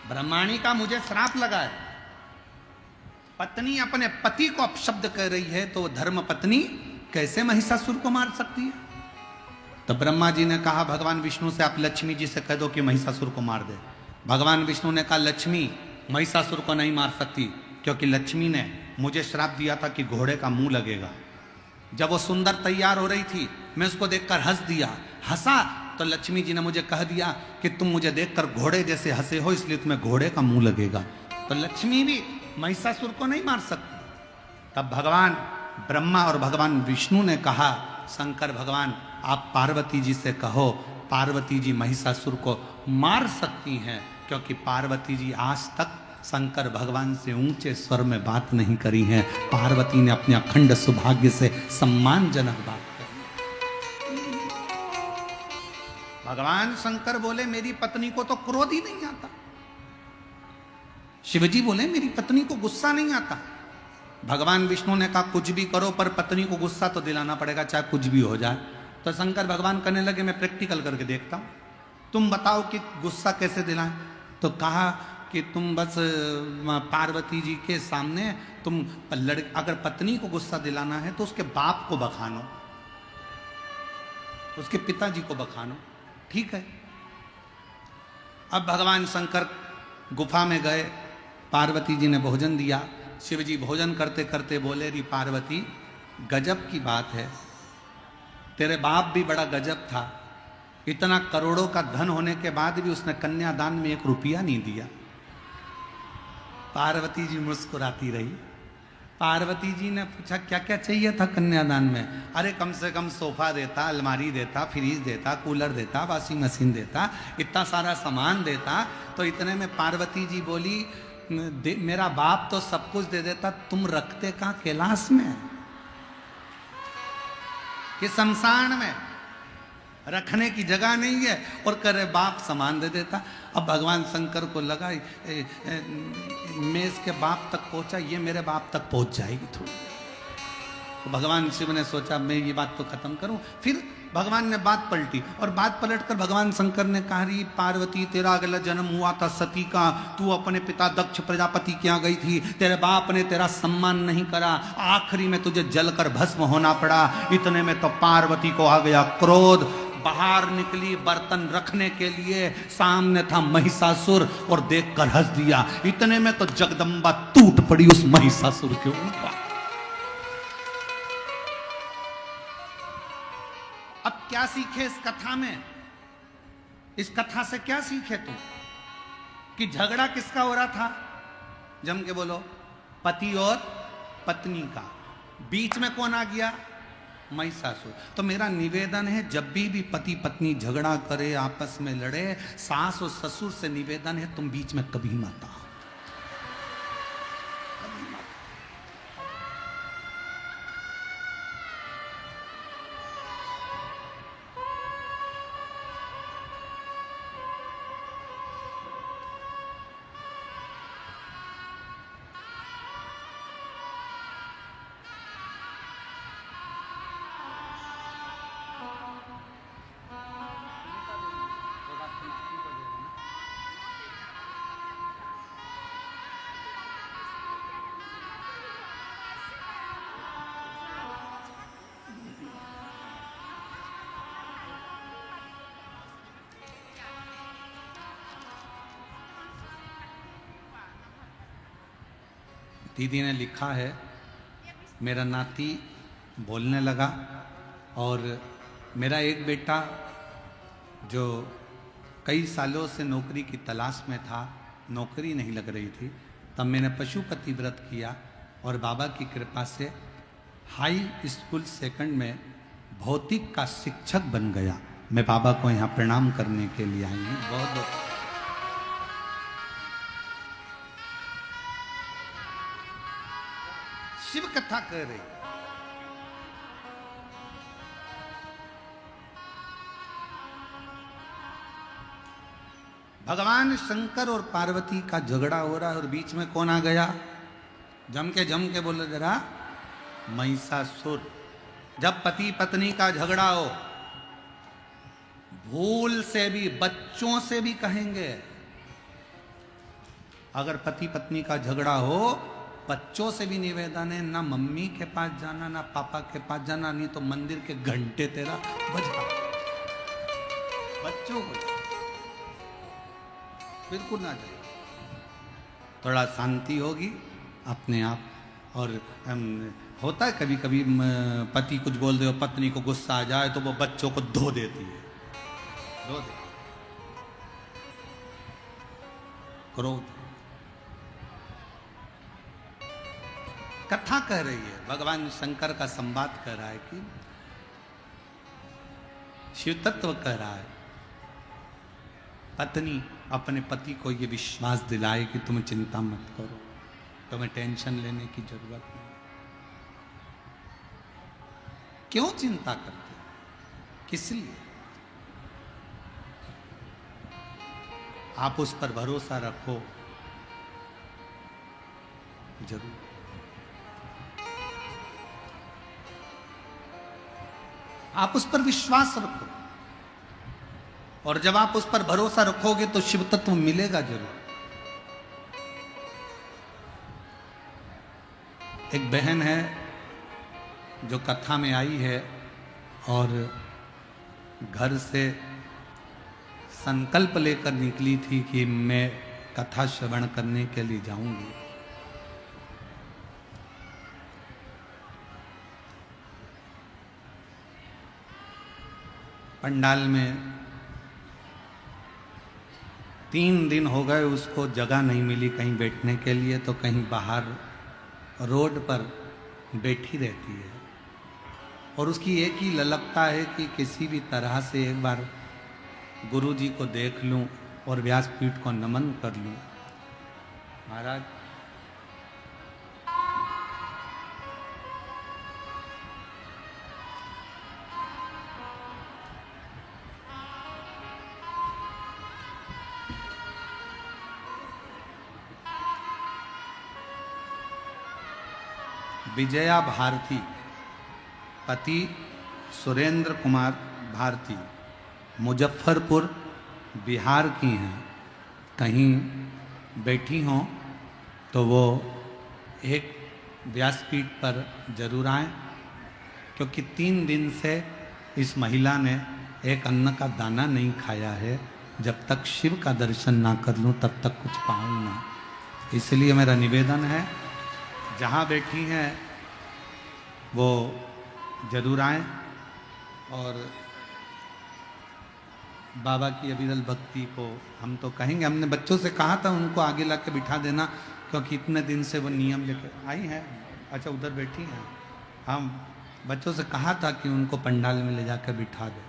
ब्रह्माणी का मुझे श्राप लगा है। पत्नी अपने पति को अपशब्द कर रही है तो धर्म पत्नी कैसे महिषासुर को मार सकती है? तो ब्रह्मा जी ने कहा भगवान विष्णु से, आप लक्ष्मी जी से कह दो कि महिषासुर को मार दे। भगवान विष्णु ने कहा लक्ष्मी महिषासुर को नहीं मार सकती, क्योंकि लक्ष्मी ने मुझे श्राप दिया था कि घोड़े का मुंह लगेगा। जब वो सुंदर तैयार हो रही थी, मैं उसको देखकर हंस दिया, हंसा तो लक्ष्मी जी ने मुझे कह दिया कि तुम मुझे देखकर घोड़े जैसे हंसे हो, इसलिए तुम्हें घोड़े का मुंह लगेगा। तो लक्ष्मी भी महिषासुर को नहीं मार सकती। तब भगवान ब्रह्मा और भगवान विष्णु ने कहा, शंकर भगवान आप पार्वती जी से कहो, पार्वती जी महिषासुर को मार सकती हैं, क्योंकि पार्वती जी आज तक शंकर भगवान से ऊंचे स्वर में बात नहीं करी है। पार्वती ने अपने अखंड सौभाग्य से सम्मानजनक बात करी। भगवान शंकर बोले मेरी पत्नी को तो क्रोध ही नहीं आता। शिवजी बोले मेरी पत्नी को गुस्सा नहीं आता। भगवान विष्णु ने कहा कुछ भी करो पर पत्नी को गुस्सा तो दिलाना पड़ेगा, चाहे कुछ भी हो जाए। तो शंकर भगवान कहने लगे मैं प्रैक्टिकल करके देखता हूं, तुम बताओ कि गुस्सा कैसे दिलाएं। तो कहा कि तुम बस पार्वती जी के सामने तुम अगर पत्नी को गुस्सा दिलाना है तो उसके बाप को बखानो, उसके पिताजी को बखानो, ठीक है। अब भगवान शंकर गुफा में गए, पार्वती जी ने भोजन दिया। शिव जी भोजन करते करते बोले री पार्वती गजब की बात है, तेरे बाप भी बड़ा गजब था, इतना करोड़ों का धन होने के बाद भी उसने कन्यादान में 1 रुपया नहीं दिया। पार्वती जी मुस्कुराती रही। पार्वती जी ने पूछा क्या क्या चाहिए था कन्यादान में? अरे कम से कम सोफा देता, अलमारी देता, फ्रिज देता, कूलर देता, वॉशिंग मशीन देता, इतना सारा सामान देता। तो इतने में पार्वती जी बोली मेरा बाप तो सब कुछ दे देता, तुम रखते कहाँ कैलाश में कि शमशान में? रखने की जगह नहीं है और करे बाप सामान दे देता। अब भगवान शंकर को लगा मैं इसके बाप तक पहुंचा, ये मेरे बाप तक पहुंच जाएगी थोड़ी। तो भगवान शिव ने सोचा मैं ये बात तो खत्म करूं। फिर भगवान ने बात पलटी और बात पलटकर भगवान शंकर ने कहा री पार्वती तेरा अगला जन्म हुआ था सती का, तू अपने पिता दक्ष प्रजापति के यहाँ गई थी, तेरे बाप ने तेरा सम्मान नहीं करा, आखिरी में तुझे जलकर भस्म होना पड़ा। इतने में तो पार्वती को आ गया क्रोध, बाहर निकली बर्तन रखने के लिए, सामने था महिषासुर और देखकर हंस दिया। इतने में तो जगदम्बा टूट पड़ी उस महिषासुर के ऊपर। अब क्या सीखे इस कथा में? इस कथा से क्या सीखे तुम? कि झगड़ा किसका हो रहा था? जम के बोलो, पति और पत्नी का। बीच में कौन आ गया? महिषासुर। तो मेरा निवेदन है जब भी पति पत्नी झगड़ा करे, आपस में लड़े, सास और ससुर से निवेदन है तुम बीच में कभी मत आओ। दीदी ने लिखा है मेरा नाती बोलने लगा और मेरा एक बेटा जो कई सालों से नौकरी की तलाश में था, नौकरी नहीं लग रही थी, तब मैंने पशुपति व्रत किया और बाबा की कृपा से हाई स्कूल सेकंड में भौतिक का शिक्षक बन गया। मैं बाबा को यहाँ प्रणाम करने के लिए आई हूँ। बहुत बहुत शिव कथा कर रही। भगवान शंकर और पार्वती का झगड़ा हो रहा है और बीच में कौन आ गया? जम के बोले जरा, महिषासुर। जब पति पत्नी का झगड़ा हो, भूल से भी, बच्चों से भी कहेंगे, अगर पति पत्नी का झगड़ा हो, बच्चों से भी निवेदन है, ना मम्मी के पास जाना ना पापा के पास जाना, नहीं तो मंदिर के घंटे तेरा बजा। बच्चों को बिल्कुल ना जाए, थोड़ा शांति होगी अपने आप। और होता है कभी कभी पति कुछ बोल दे और पत्नी को गुस्सा आ जाए तो वो बच्चों को धो देती है, धो दे, क्रोध। कथा कह रही है, भगवान शंकर का संवाद कह रहा है कि शिव तत्व कह रहा है, पत्नी अपने पति को ये विश्वास दिलाए कि तुम्हें चिंता मत करो, तुम्हें टेंशन लेने की जरूरत नहीं। क्यों चिंता करते, किस लिए? आप उस पर भरोसा रखो, जरूर। आप उस पर विश्वास रखो, और जब आप उस पर भरोसा रखोगे तो शिव तत्व मिलेगा जरूर। एक बहन है जो कथा में आई है और घर से संकल्प लेकर निकली थी कि मैं कथा श्रवण करने के लिए जाऊंगी। पंडाल में 3 दिन हो गए, उसको जगह नहीं मिली कहीं बैठने के लिए, तो कहीं बाहर रोड पर बैठी रहती है। और उसकी एक ही ललकता है कि किसी भी तरह से एक बार गुरु जी को देख लूं और व्यासपीठ को नमन कर लूं। महाराज, विजया भारती, पति सुरेंद्र कुमार भारती, मुजफ्फरपुर बिहार की हैं। कहीं बैठी हों तो वो एक व्यासपीठ पर जरूर आएं, क्योंकि 3 दिन से इस महिला ने एक अन्न का दाना नहीं खाया है। जब तक शिव का दर्शन ना कर लूं तब तक कुछ पाऊँ ना। इसलिए मेरा निवेदन है, जहाँ बैठी हैं वो जरूर आएं और बाबा की अविरल भक्ति को हम तो कहेंगे। हमने बच्चों से कहा था उनको आगे ला के बिठा देना, क्योंकि इतने दिन से वो नियम लेकर आई हैं। अच्छा, उधर बैठी हैं। हम बच्चों से कहा था कि उनको पंडाल में ले जाकर बिठा दे।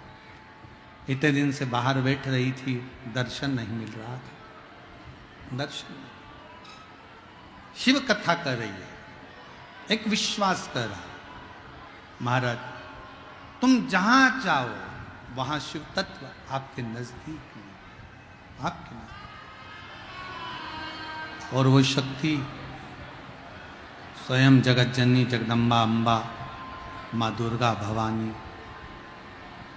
इतने दिन से बाहर बैठ रही थी, दर्शन नहीं मिल रहा था। दर्शन, शिव कथा कर रही है, एक विश्वास कर रहा है। महाराज, तुम जहां चाहो वहां शिव तत्व आपके नजदीक में, आपके नजदीक। और वो शक्ति स्वयं जगत जननी जगदम्बा अम्बा माँ दुर्गा भवानी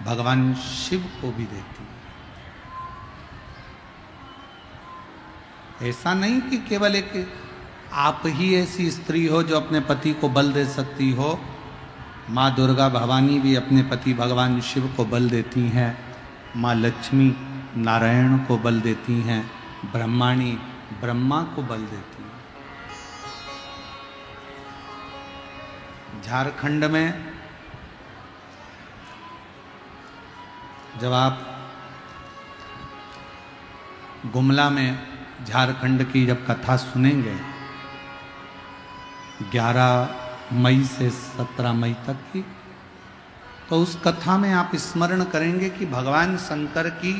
भगवान शिव को भी देती है। ऐसा नहीं कि केवल एक आप ही ऐसी स्त्री हो जो अपने पति को बल दे सकती हो। माँ दुर्गा भवानी भी अपने पति भगवान शिव को बल देती हैं। माँ लक्ष्मी नारायण को बल देती हैं। ब्रह्माणी ब्रह्मा को बल देती हैं। झारखंड में जब आप गुमला में झारखंड की जब कथा सुनेंगे, 11 मई से 17 मई तक की, तो उस कथा में आप स्मरण करेंगे कि भगवान शंकर की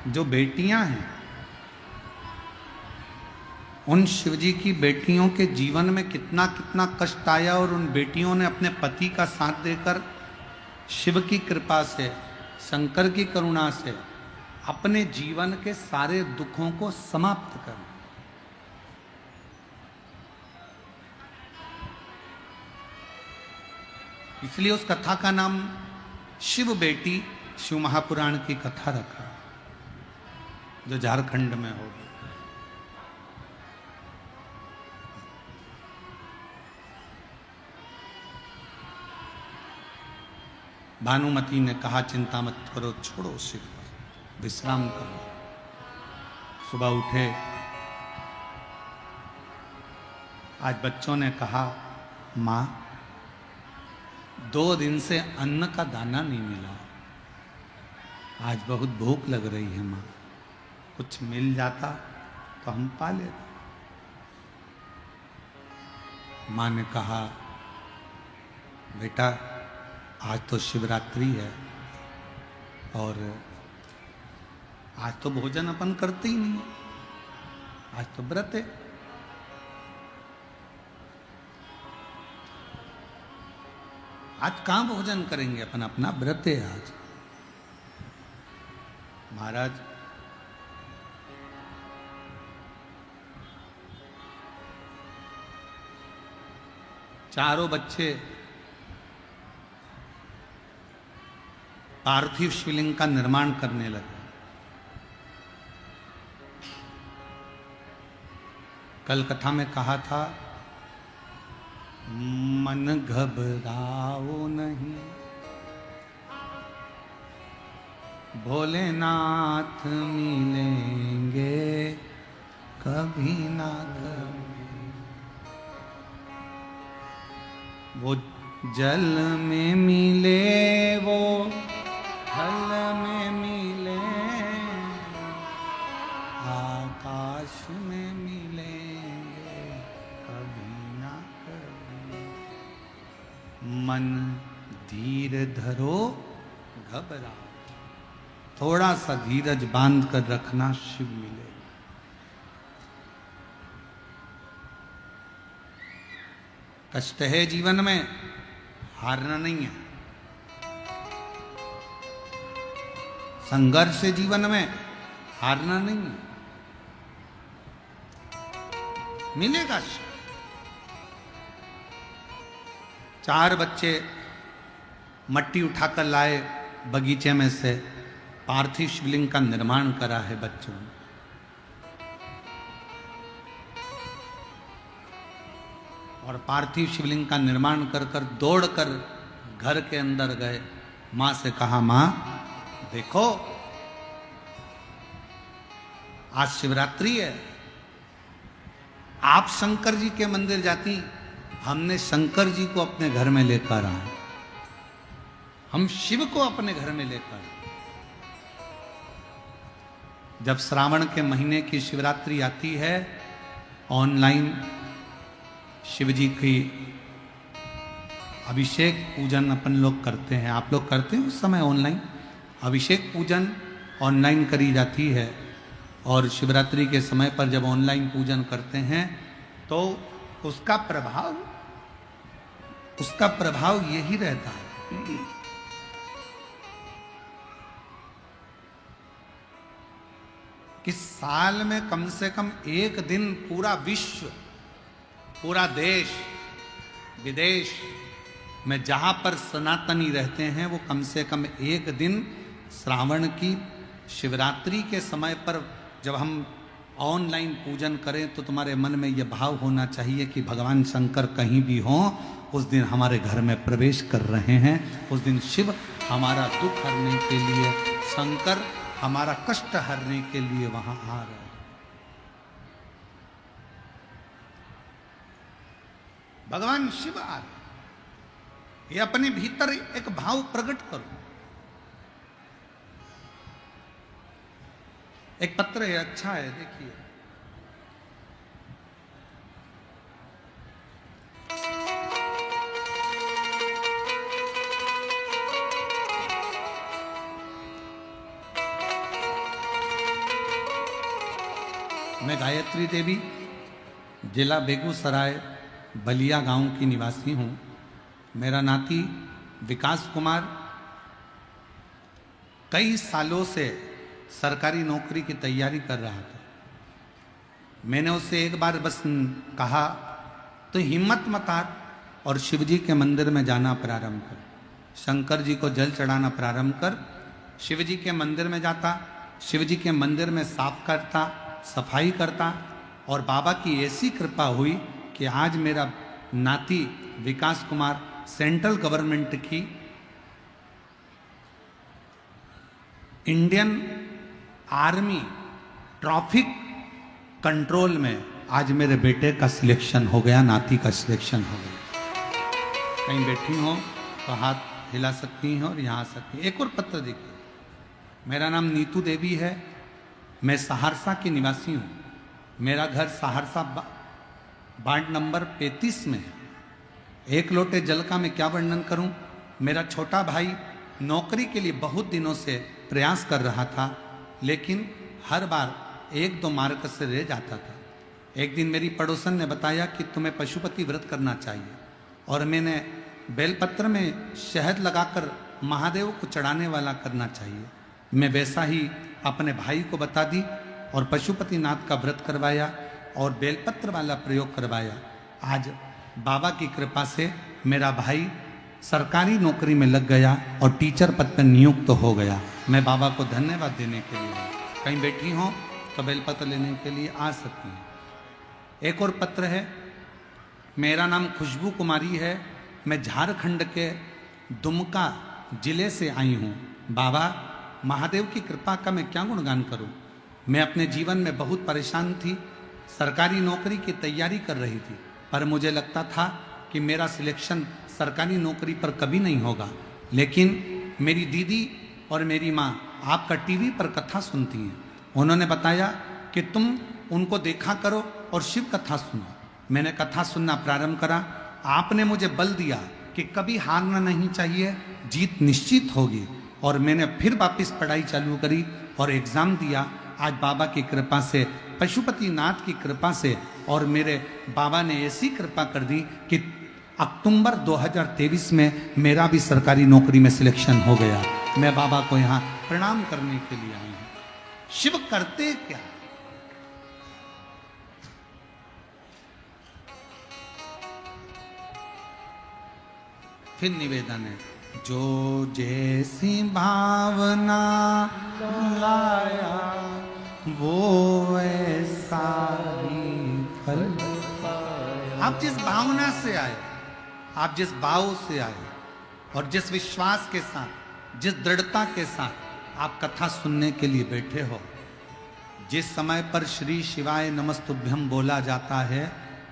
जो बेटियां हैं, उन शिवजी की बेटियों के जीवन में कितना कितना कष्ट आया, और उन बेटियों ने अपने पति का साथ देकर शिव की कृपा से, शंकर की करुणा से अपने जीवन के सारे दुखों को समाप्त करना। इसलिए उस कथा का नाम शिव बेटी शिव महापुराण की कथा रखा, जो झारखंड में होगी। भानुमति ने कहा चिंता मत करो, छोड़ो शिव पर, विश्राम करो। सुबह उठे, आज बच्चों ने कहा माँ 2 दिन से अन्न का दाना नहीं मिला, आज बहुत भूख लग रही है माँ, कुछ मिल जाता तो हम पा लेते। माँ ने कहा बेटा आज तो शिवरात्रि है और आज तो भोजन अपन करते ही नहीं, आज तो व्रत है। आज कहां भोजन करेंगे अपन, अपना व्रत है आज। महाराज चारों बच्चे पार्थिव शिवलिंग का निर्माण करने लगे। कल कथा में कहा था मन घबराओ नहीं, भोलेनाथ मिलेंगे कभी ना कभी। वो जल में मिले, वो फल में मिले, आकाश में मिलेंगे कभी ना कभी। मन धीर धरो घबराओ, थोड़ा सा धीरज बांध कर रखना, शिव मिलेगा। कष्ट है जीवन में, हारना नहीं है। संघर्ष है जीवन में, हारना नहीं है। मिलेगा शिव। 4 बच्चे मट्टी उठाकर लाए बगीचे में से, पार्थिव शिवलिंग का निर्माण करा है बच्चों ने। और पार्थिव शिवलिंग का निर्माण कर कर दौड़कर घर के अंदर गए। मां से कहा मां देखो आज शिवरात्रि है, आप शंकर जी के मंदिर जाती, हमने शंकर जी को अपने घर में लेकर आए, हम शिव को अपने घर में लेकर आए। जब श्रावण के महीने की शिवरात्रि आती है, ऑनलाइन शिव जी की अभिषेक पूजन अपन लोग करते हैं। आप लोग करते हैं उस समय ऑनलाइन अभिषेक पूजन ऑनलाइन करी जाती है। और शिवरात्रि के समय पर जब ऑनलाइन पूजन करते हैं तो उसका प्रभाव यही रहता है कि साल में कम से कम एक दिन पूरा विश्व, पूरा देश विदेश में जहां पर सनातनी रहते हैं, वो कम से कम एक दिन श्रावण की शिवरात्रि के समय पर जब हम ऑनलाइन पूजन करें तो तुम्हारे मन में यह भाव होना चाहिए कि भगवान शंकर कहीं भी हों, उस दिन हमारे घर में प्रवेश कर रहे हैं। उस दिन शिव हमारा दुख हरने के लिए, शंकर हमारा कष्ट हरने के लिए वहां आ रहे हैं। भगवान शिव आ रहे, ये अपने भीतर एक भाव प्रकट करो। एक पत्र है, अच्छा है, देखिए। मैं गायत्री देवी, जिला बेगूसराय, बलिया गांव की निवासी हूं। मेरा नाती विकास कुमार कई सालों से सरकारी नौकरी की तैयारी कर रहा था। मैंने उससे एक बार बस कहा, तो हिम्मत मत हार और शिव जी के मंदिर में जाना प्रारंभ कर, शंकर जी को जल चढ़ाना प्रारंभ कर। शिव जी के मंदिर में जाता, शिव जी के मंदिर में साफ करता, सफाई करता, और बाबा की ऐसी कृपा हुई कि आज मेरा नाती विकास कुमार सेंट्रल गवर्नमेंट की इंडियन आर्मी ट्रैफिक कंट्रोल में आज मेरे बेटे का सिलेक्शन हो गया, नाती का सिलेक्शन हो गया। कहीं बैठी हो तो हाथ हिला सकती हैं और यहाँ आ सकती हैं। एक और पत्र देखिए। मेरा नाम नीतू देवी है, मैं सहरसा की निवासी हूँ। मेरा घर सहरसा वार्ड नंबर 35 में है। एक लोटे जल का मैं क्या वर्णन करूं। मेरा छोटा भाई नौकरी के लिए बहुत दिनों से प्रयास कर रहा था, लेकिन हर बार 1-2 मार्क से रह जाता था। एक दिन मेरी पड़ोसन ने बताया कि तुम्हें पशुपति व्रत करना चाहिए, और मैंने बेलपत्र में शहद लगाकर महादेव को चढ़ाने वाला करना चाहिए। मैं वैसा ही अपने भाई को बता दी और पशुपतिनाथ का व्रत करवाया और बेलपत्र वाला प्रयोग करवाया। आज बाबा की कृपा से मेरा भाई सरकारी नौकरी में लग गया और टीचर पद पर नियुक्त हो गया। मैं बाबा को धन्यवाद देने के लिए, कहीं बैठी हो तो बेलपत्र लेने के लिए आ सकती हैं। एक और पत्र है। मेरा नाम खुशबू कुमारी है, मैं झारखंड के दुमका जिले से आई हूँ। बाबा महादेव की कृपा का मैं क्या गुणगान करूँ। मैं अपने जीवन में बहुत परेशान थी, सरकारी नौकरी की तैयारी कर रही थी, पर मुझे लगता था कि मेरा सिलेक्शन सरकारी नौकरी पर कभी नहीं होगा। लेकिन मेरी दीदी और मेरी माँ आपका टीवी पर कथा सुनती हैं। उन्होंने बताया कि तुम उनको देखा करो और शिव कथा सुनो। मैंने कथा सुनना प्रारंभ करा। आपने मुझे बल दिया कि कभी हारना नहीं चाहिए, जीत निश्चित होगी। और मैंने फिर वापस पढ़ाई चालू करी और एग्ज़ाम दिया। आज बाबा की कृपा से, पशुपतिनाथ की कृपा से, और मेरे बाबा ने ऐसी कृपा कर दी कि अक्टूबर 2023 में मेरा भी सरकारी नौकरी में सिलेक्शन हो गया। मैं बाबा को यहाँ प्रणाम करने के लिए आई हूँ। शिव करते क्या? फिर निवेदन है, जो जैसी भावना लाया वो ऐसा ही फल पाया। आप जिस भावना से आए, आप जिस भाव से आए और जिस विश्वास के साथ, जिस दृढ़ता के साथ आप कथा सुनने के लिए बैठे हो, जिस समय पर श्री शिवाय नमस्तुभ्यम बोला जाता है,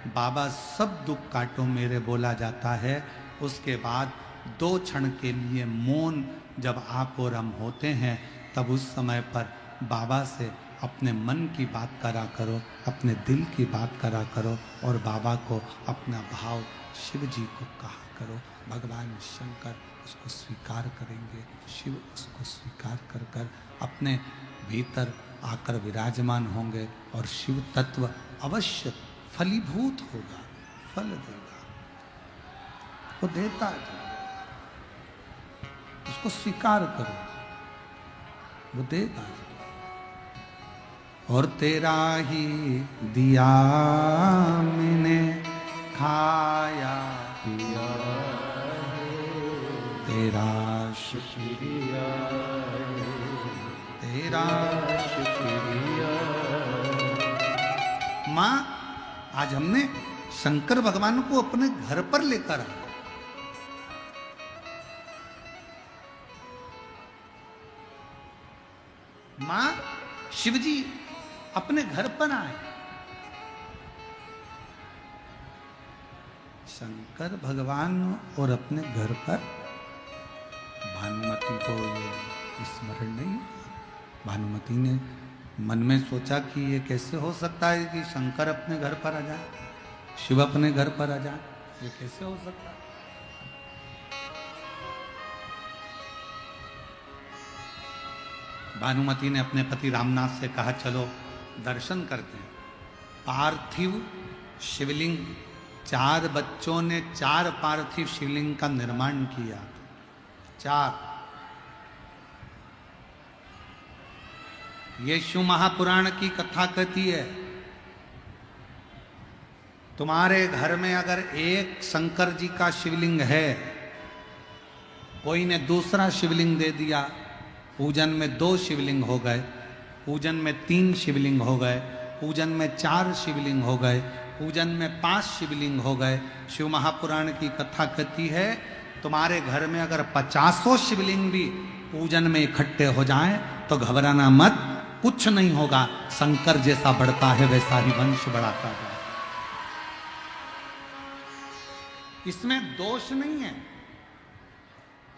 बाबा सब दुख काटो मेरे बोला जाता है, उसके बाद 2 क्षण के लिए मौन जब आप और हम होते हैं, तब उस समय पर बाबा से अपने मन की बात करा करो, अपने दिल की बात करा करो, और बाबा को अपना भाव शिव जी को कहा करो। भगवान शंकर उसको स्वीकार करेंगे, शिव उसको स्वीकार कर कर अपने भीतर आकर विराजमान होंगे, और शिव तत्व अवश्य फलीभूत होगा, फल देगा। वो देता है, उसको स्वीकार करो, वो देगा। और तेरा ही दिया मैंने खाया पिया, तेरा शुक्रिया, तेरा शुक्रिया। माँ, आज हमने शंकर भगवान को अपने घर पर लेकर आए। माँ, शिवजी अपने घर पर आए। शंकर भगवान और अपने घर पर। भानुमति को स्मरण नहीं। भानुमति ने मन में सोचा कि ये कैसे हो सकता है कि शंकर अपने घर पर आ जाए, शिव अपने घर पर आ जाए, ये कैसे हो सकता है। भानुमति ने अपने पति रामनाथ से कहा, चलो दर्शन करते हैं। पार्थिव शिवलिंग, 4 बच्चों ने 4 पार्थिव शिवलिंग का निर्माण किया। 4 ये शिव महापुराण की कथा कहती है, तुम्हारे घर में अगर एक शंकर जी का शिवलिंग है, कोई ने दूसरा शिवलिंग दे दिया, पूजन में 2 शिवलिंग हो गए, पूजन में 3 शिवलिंग हो गए, पूजन में 4 शिवलिंग हो गए, पूजन में 5 शिवलिंग हो गए। शिव महापुराण की कथा कहती है तुम्हारे घर में अगर 50 शिवलिंग भी पूजन में इकट्ठे हो जाएं तो घबराना मत, कुछ नहीं होगा। शंकर जैसा बढ़ता है वैसा ही वंश बढ़ाता है। इसमें दोष नहीं है।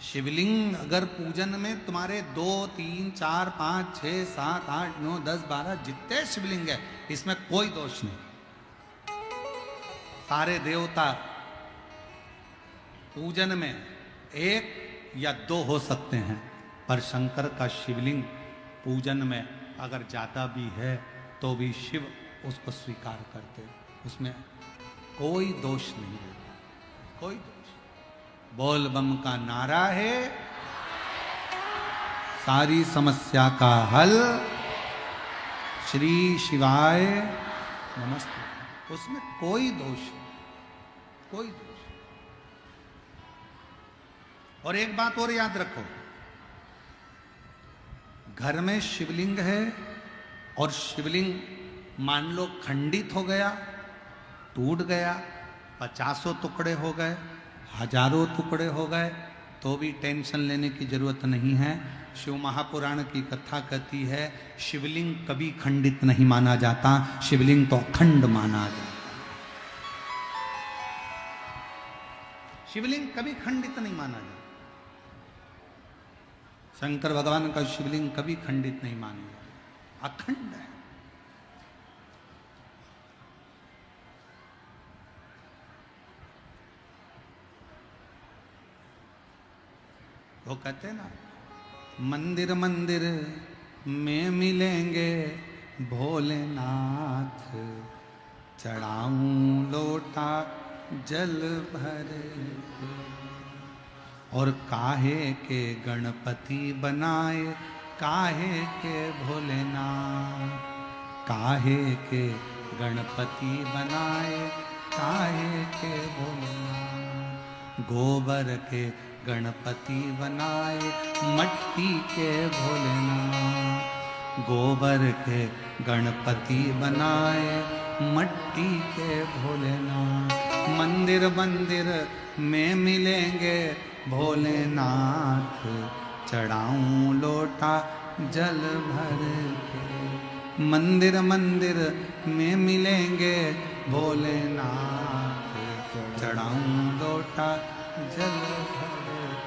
शिवलिंग अगर पूजन में तुम्हारे 2, 3, 4, 5, 6, 7, 8, 9, 10, 12 जितने शिवलिंग है, इसमें कोई दोष नहीं। सारे देवता पूजन में 1 या 2 हो सकते हैं, पर शंकर का शिवलिंग पूजन में अगर ज्यादा भी है तो भी शिव उसको स्वीकार करते, उसमें कोई दोष नहीं है, कोई दोष। बोल बम का नारा है, सारी समस्या का हल, श्री शिवाय नमस्ते। उसमें कोई दोष नहीं, कोई दोष। और एक बात और याद रखो, घर में शिवलिंग है और शिवलिंग मान लो खंडित हो गया, टूट गया, 50 टुकड़े हो गए, 1000 टुकड़े हो गए, तो भी टेंशन लेने की जरूरत नहीं है। शिव महापुराण की कथा कहती है शिवलिंग कभी खंडित नहीं माना जाता, शिवलिंग तो अखंड माना जाता। शिवलिंग कभी खंडित नहीं माना जाता। शंकर भगवान का शिवलिंग कभी खंडित नहीं माना जाता, अखंड है। वो कहते हैं ना, मंदिर मंदिर में मिलेंगे भोलेनाथ, चढ़ाऊं लोटा जल भर के। और काहे के गणपति बनाए, काहे के भोलेनाथ, काहे के गणपति बनाए, काहे के भोलेनाथ। गोबर के गणपति बनाए, मट्टी के भोलेनाथ। गोबर के गणपति बनाए, मट्टी के भोलेनाथ। मंदिर मंदिर में मिलेंगे भोलेनाथ, चढ़ाऊं लोटा जल भर के। मंदिर मंदिर में मिलेंगे भोलेनाथ, चढ़ाऊं लोटा जल भर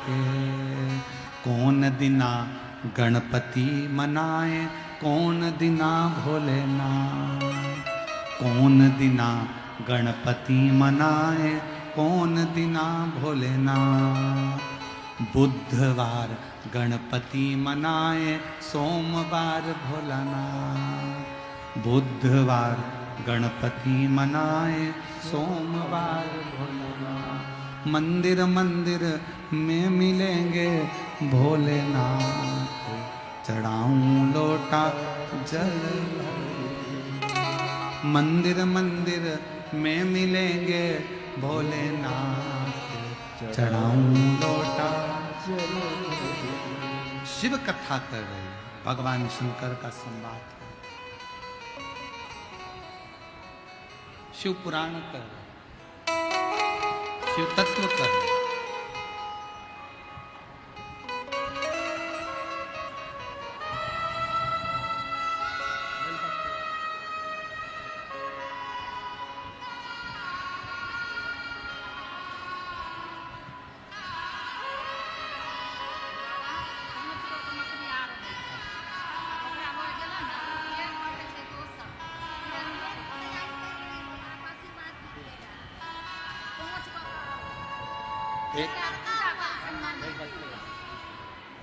के। कौन दिना गणपति मनाए, कौन दिना भोलेनाथ। कौन दिना गणपति मनाए, कौन दिना भोलेनाथ। बुधवार गणपति मनाए, सोमवार भोलानाथ। बुधवार गणपति मनाए, सोमवार भोलानाथ। मंदिर मंदिर में मिलेंगे भोलेनाथ, चढ़ाऊं लोटा जल। मंदिर मंदिर में मिलेंगे भोलेनाथ, चढ़ाऊं लोटा जल। शिव कथा कर रहे हैं, भगवान शंकर का संवाद है, शिव पुराण कर रहे, शिव तत्व कर रहे।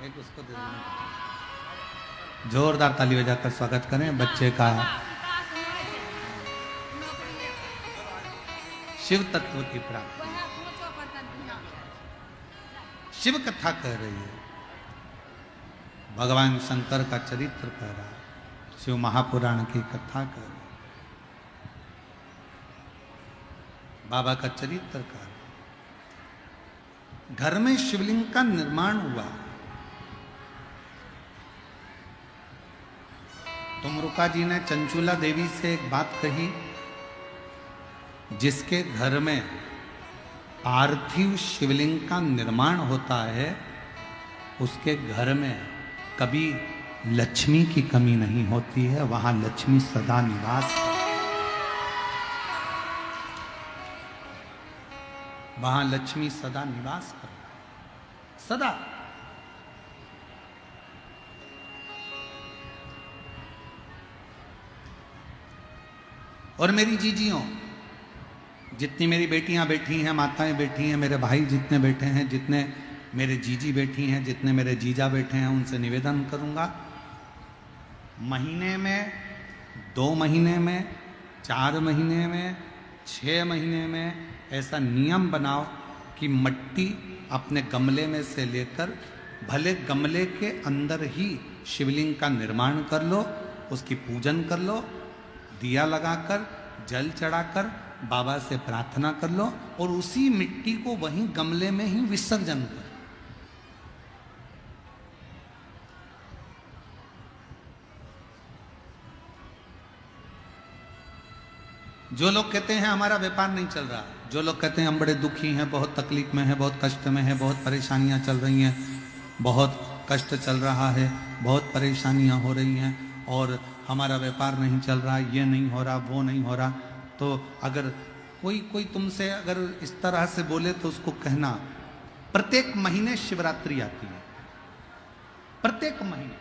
एक उसको दे देना। जोरदार ताली बजाकर स्वागत करें बच्चे का। शिव तत्व की प्राप्ति, शिव कथा कह रही है, भगवान शंकर का चरित्र कह रहा है। शिव महापुराण की कथा कर, बाबा का चरित्र कर। घर में शिवलिंग का निर्माण हुआ। तुमरुका जी ने चंचूला देवी से एक बात कही, जिसके घर में पार्थिव शिवलिंग का निर्माण होता है उसके घर में कभी लक्ष्मी की कमी नहीं होती है, वहां लक्ष्मी सदा निवास है। वहां लक्ष्मी सदा निवास कर, सदा। और मेरी जीजियों, जितनी मेरी बेटियां बैठी हैं, माताएं बैठी हैं, मेरे भाई जितने बैठे हैं, जितने मेरे जीजी बैठी हैं, जितने मेरे जीजा बैठे हैं, उनसे निवेदन करूंगा, महीने में, 2 महीने में, 4 महीने में, 6 महीने में ऐसा नियम बनाओ कि मिट्टी अपने गमले में से लेकर, भले गमले के अंदर ही शिवलिंग का निर्माण कर लो, उसकी पूजन कर लो, दिया लगाकर, जल चढ़ाकर बाबा से प्रार्थना कर लो, और उसी मिट्टी को वहीं गमले में ही विसर्जन कर। जो लोग कहते हैं हमारा व्यापार नहीं चल रहा, जो लोग कहते हैं हम बड़े दुखी हैं, बहुत तकलीफ में हैं, बहुत कष्ट में हैं, बहुत परेशानियां चल रही हैं, बहुत कष्ट चल रहा है, बहुत परेशानियां हो रही हैं, और हमारा व्यापार नहीं चल रहा, ये नहीं हो रहा, वो नहीं हो रहा, तो अगर कोई तुमसे अगर इस तरह से बोले तो उसको कहना, प्रत्येक महीने शिवरात्रि आती है, प्रत्येक महीने,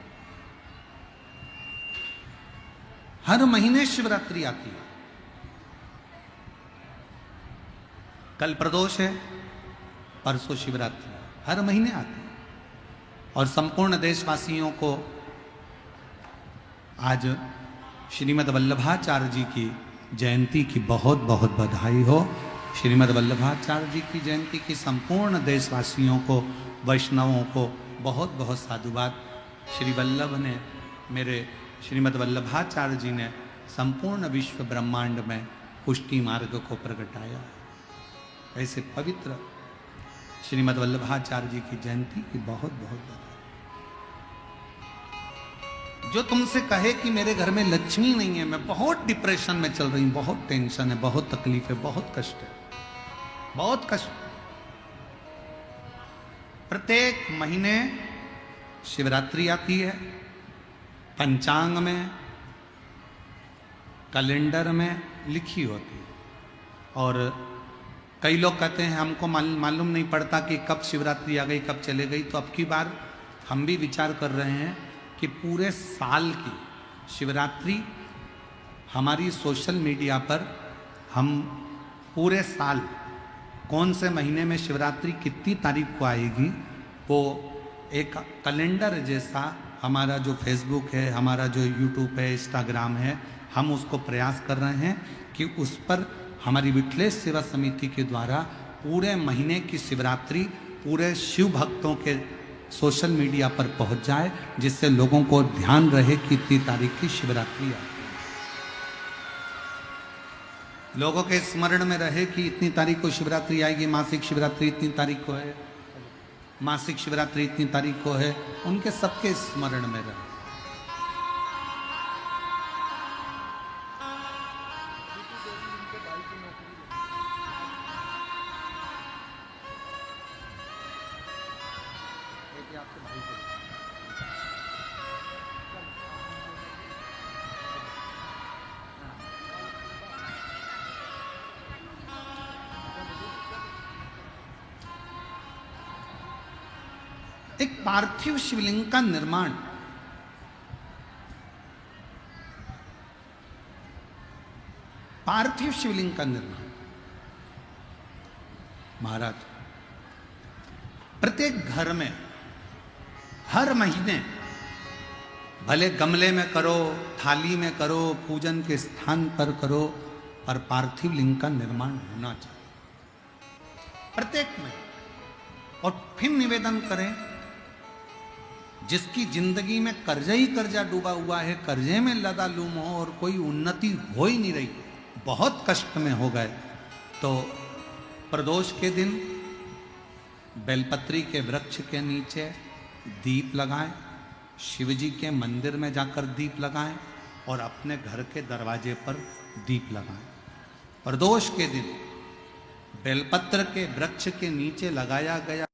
हर महीने शिवरात्रि आती है। कल प्रदोष है, परसों शिवरात्रि, हर महीने आती है। और संपूर्ण देशवासियों को आज श्रीमद् वल्लभाचार्य जी की जयंती की बहुत बहुत बधाई हो। श्रीमद् वल्लभाचार्य जी की जयंती की संपूर्ण देशवासियों को, वैष्णवों को बहुत बहुत साधुवाद। श्री वल्लभ ने, मेरे श्रीमद् वल्लभाचार्य जी ने संपूर्ण विश्व ब्रह्मांड में पुष्टि मार्ग को प्रगटाया। ऐसे पवित्र श्रीमद् वल्लभाचार्य जी की जयंती की बहुत बहुत बधाई। जो तुमसे कहे कि मेरे घर में लक्ष्मी नहीं है, मैं बहुत डिप्रेशन में चल रही हूं, बहुत टेंशन है, बहुत तकलीफ है, बहुत कष्ट है, बहुत कष्ट। प्रत्येक महीने शिवरात्रि आती है, पंचांग में, कैलेंडर में लिखी होती है। और कई लोग कहते हैं हमको मालूम नहीं पड़ता कि कब शिवरात्रि आ गई, कब चले गई। तो अब की बार हम भी विचार कर रहे हैं कि पूरे साल की शिवरात्रि हमारी सोशल मीडिया पर, हम पूरे साल कौन से महीने में शिवरात्रि कितनी तारीख को आएगी, वो एक कैलेंडर जैसा हमारा जो फेसबुक है, हमारा जो यूट्यूब है, इंस्टाग्राम है, हम उसको प्रयास कर रहे हैं कि उस पर हमारी विठलेश सेवा समिति के द्वारा पूरे महीने की शिवरात्रि पूरे शिव भक्तों के सोशल मीडिया पर पहुंच जाए, जिससे लोगों को ध्यान रहे कि इतनी तारीख की शिवरात्रि आती है, लोगों के स्मरण में रहे कि इतनी तारीख को शिवरात्रि आएगी, मासिक शिवरात्रि इतनी तारीख को है, मासिक शिवरात्रि इतनी तारीख को है, उनके सबके स्मरण में रहे। एक पार्थिव शिवलिंग का निर्माण, पार्थिव शिवलिंग का निर्माण, महाराज प्रत्येक घर में हर महीने, भले गमले में करो, थाली में करो, पूजन के स्थान पर करो, पर पार्थिव लिंग का निर्माण होना चाहिए प्रत्येक में। और फिर निवेदन करें जिसकी जिंदगी में कर्जा ही कर्जा डूबा हुआ है, कर्जे में लदा लूम हो और कोई उन्नति हो ही नहीं रही, बहुत कष्ट में हो गए, तो प्रदोष के दिन बेलपत्री के वृक्ष के नीचे दीप लगाएं, शिवजी के मंदिर में जाकर दीप लगाएं और अपने घर के दरवाजे पर दीप लगाएं। प्रदोष के दिन बेलपत्र के वृक्ष के नीचे लगाया गया